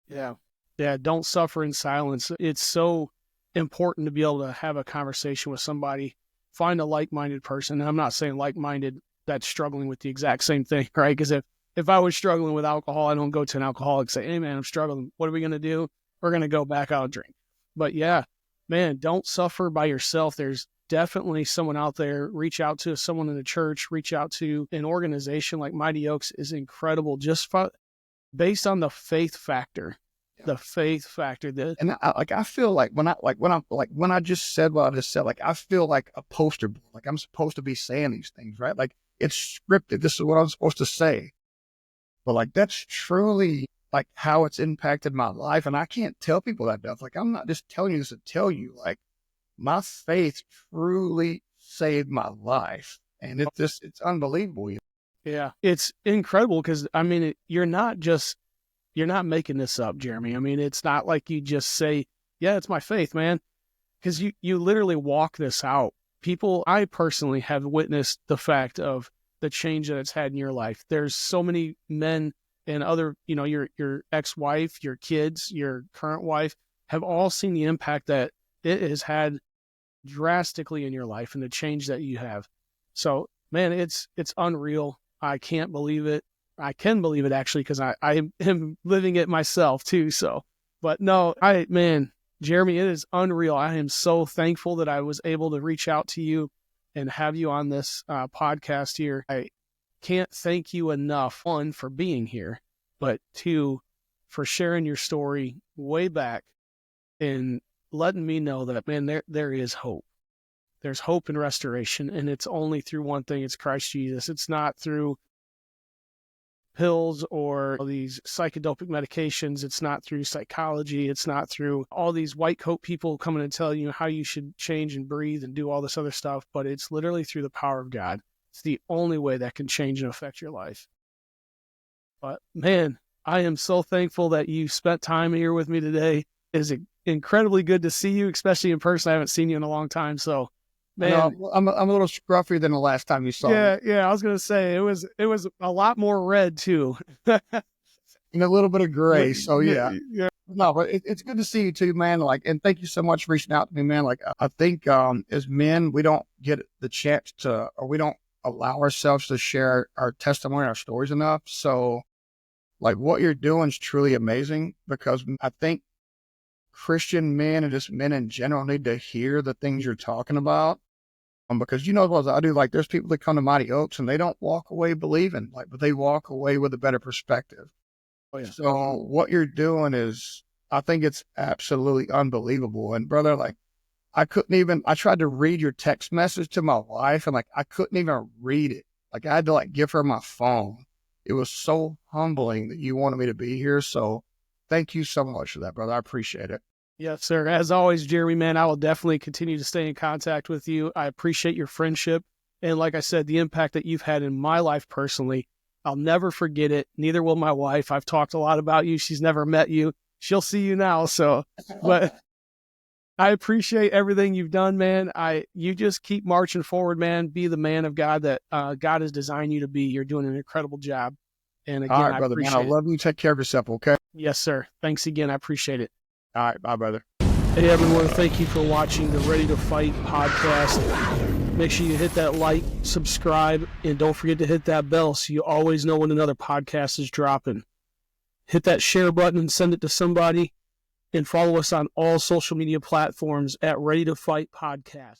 Yeah. Yeah. Don't suffer in silence. It's so important to be able to have a conversation with somebody, find a like-minded person. And I'm not saying like-minded that's struggling with the exact same thing, right? Because if I was struggling with alcohol, I don't go to an alcoholic and say, hey man, I'm struggling. What are we going to do? We're going to go back out and drink. But yeah, man, don't suffer by yourself. There's definitely someone out there, reach out to someone in the church, reach out to an organization like Mighty Oaks is incredible just based on the faith factor. The faith factor. And I feel like when I just said what I just said, like I feel like a poster boy, like I'm supposed to be saying these things, right? Like it's scripted. This is what I'm supposed to say. But like that's truly like how it's impacted my life. And I can't tell people that stuff. Like I'm not just telling you this to tell you, like my faith truly saved my life. And it's unbelievable. Yeah, it's incredible because I mean, you're not making this up, Jeremy. I mean, it's not like you just say, yeah, it's my faith, man. Because you literally walk this out. I personally have witnessed the fact of the change that it's had in your life. There's so many men and other, your ex-wife, your kids, your current wife have all seen the impact that it has had drastically in your life and the change that you have. So, man, it's unreal. I can't believe it. I can believe it actually because I am living it myself too. So, but no, Jeremy, it is unreal. I am so thankful that I was able to reach out to you and have you on this podcast here. I can't thank you enough, one, for being here, but two, for sharing your story way back and letting me know that, man, there is hope. There's hope and restoration, and it's only through one thing. It's Christ Jesus. It's not through pills or these psychedelic medications. It's not through psychology. It's not through all these white coat people coming and telling you how you should change and breathe and do all this other stuff. But it's literally through the power of God. It's the only way that can change and affect your life. But man, I am so thankful that you spent time here with me today. It is incredibly good to see you, especially in person. I haven't seen you in a long time. So man, I'm a little scruffier than the last time you saw me. Yeah. I was gonna say it was a lot more red too, and a little bit of gray. So yeah. No, but it's good to see you too, man. Like, and thank you so much for reaching out to me, man. Like, I think as men, we don't get the chance to, or we don't allow ourselves to share our testimony, our stories enough. So, like, what you're doing is truly amazing because I think Christian men and just men in general need to hear the things you're talking about. Because you know as well as I do, like there's people that come to Mighty Oaks and they don't walk away believing, like, but they walk away with a better perspective. Oh, yeah. So what you're doing is, I think it's absolutely unbelievable. And brother, like I tried to read your text message to my wife and like, I couldn't even read it. Like I had to like give her my phone. It was so humbling that you wanted me to be here. So thank you so much for that, brother. I appreciate it. Yes, sir. As always, Jeremy, man, I will definitely continue to stay in contact with you. I appreciate your friendship. And like I said, the impact that you've had in my life personally, I'll never forget it. Neither will my wife. I've talked a lot about you. She's never met you. She'll see you now. So, but I appreciate everything you've done, man. You just keep marching forward, man. Be the man of God that God has designed you to be. You're doing an incredible job. And again, all right, brother, man, I love you. Take care of yourself, okay? Yes, sir. Thanks again. I appreciate it. All right, bye, brother. Hey, everyone. Thank you for watching the Ready to Fight podcast. Make sure you hit that like, subscribe, and don't forget to hit that bell so you always know when another podcast is dropping. Hit that share button and send it to somebody, and follow us on all social media platforms at Ready to Fight Podcast.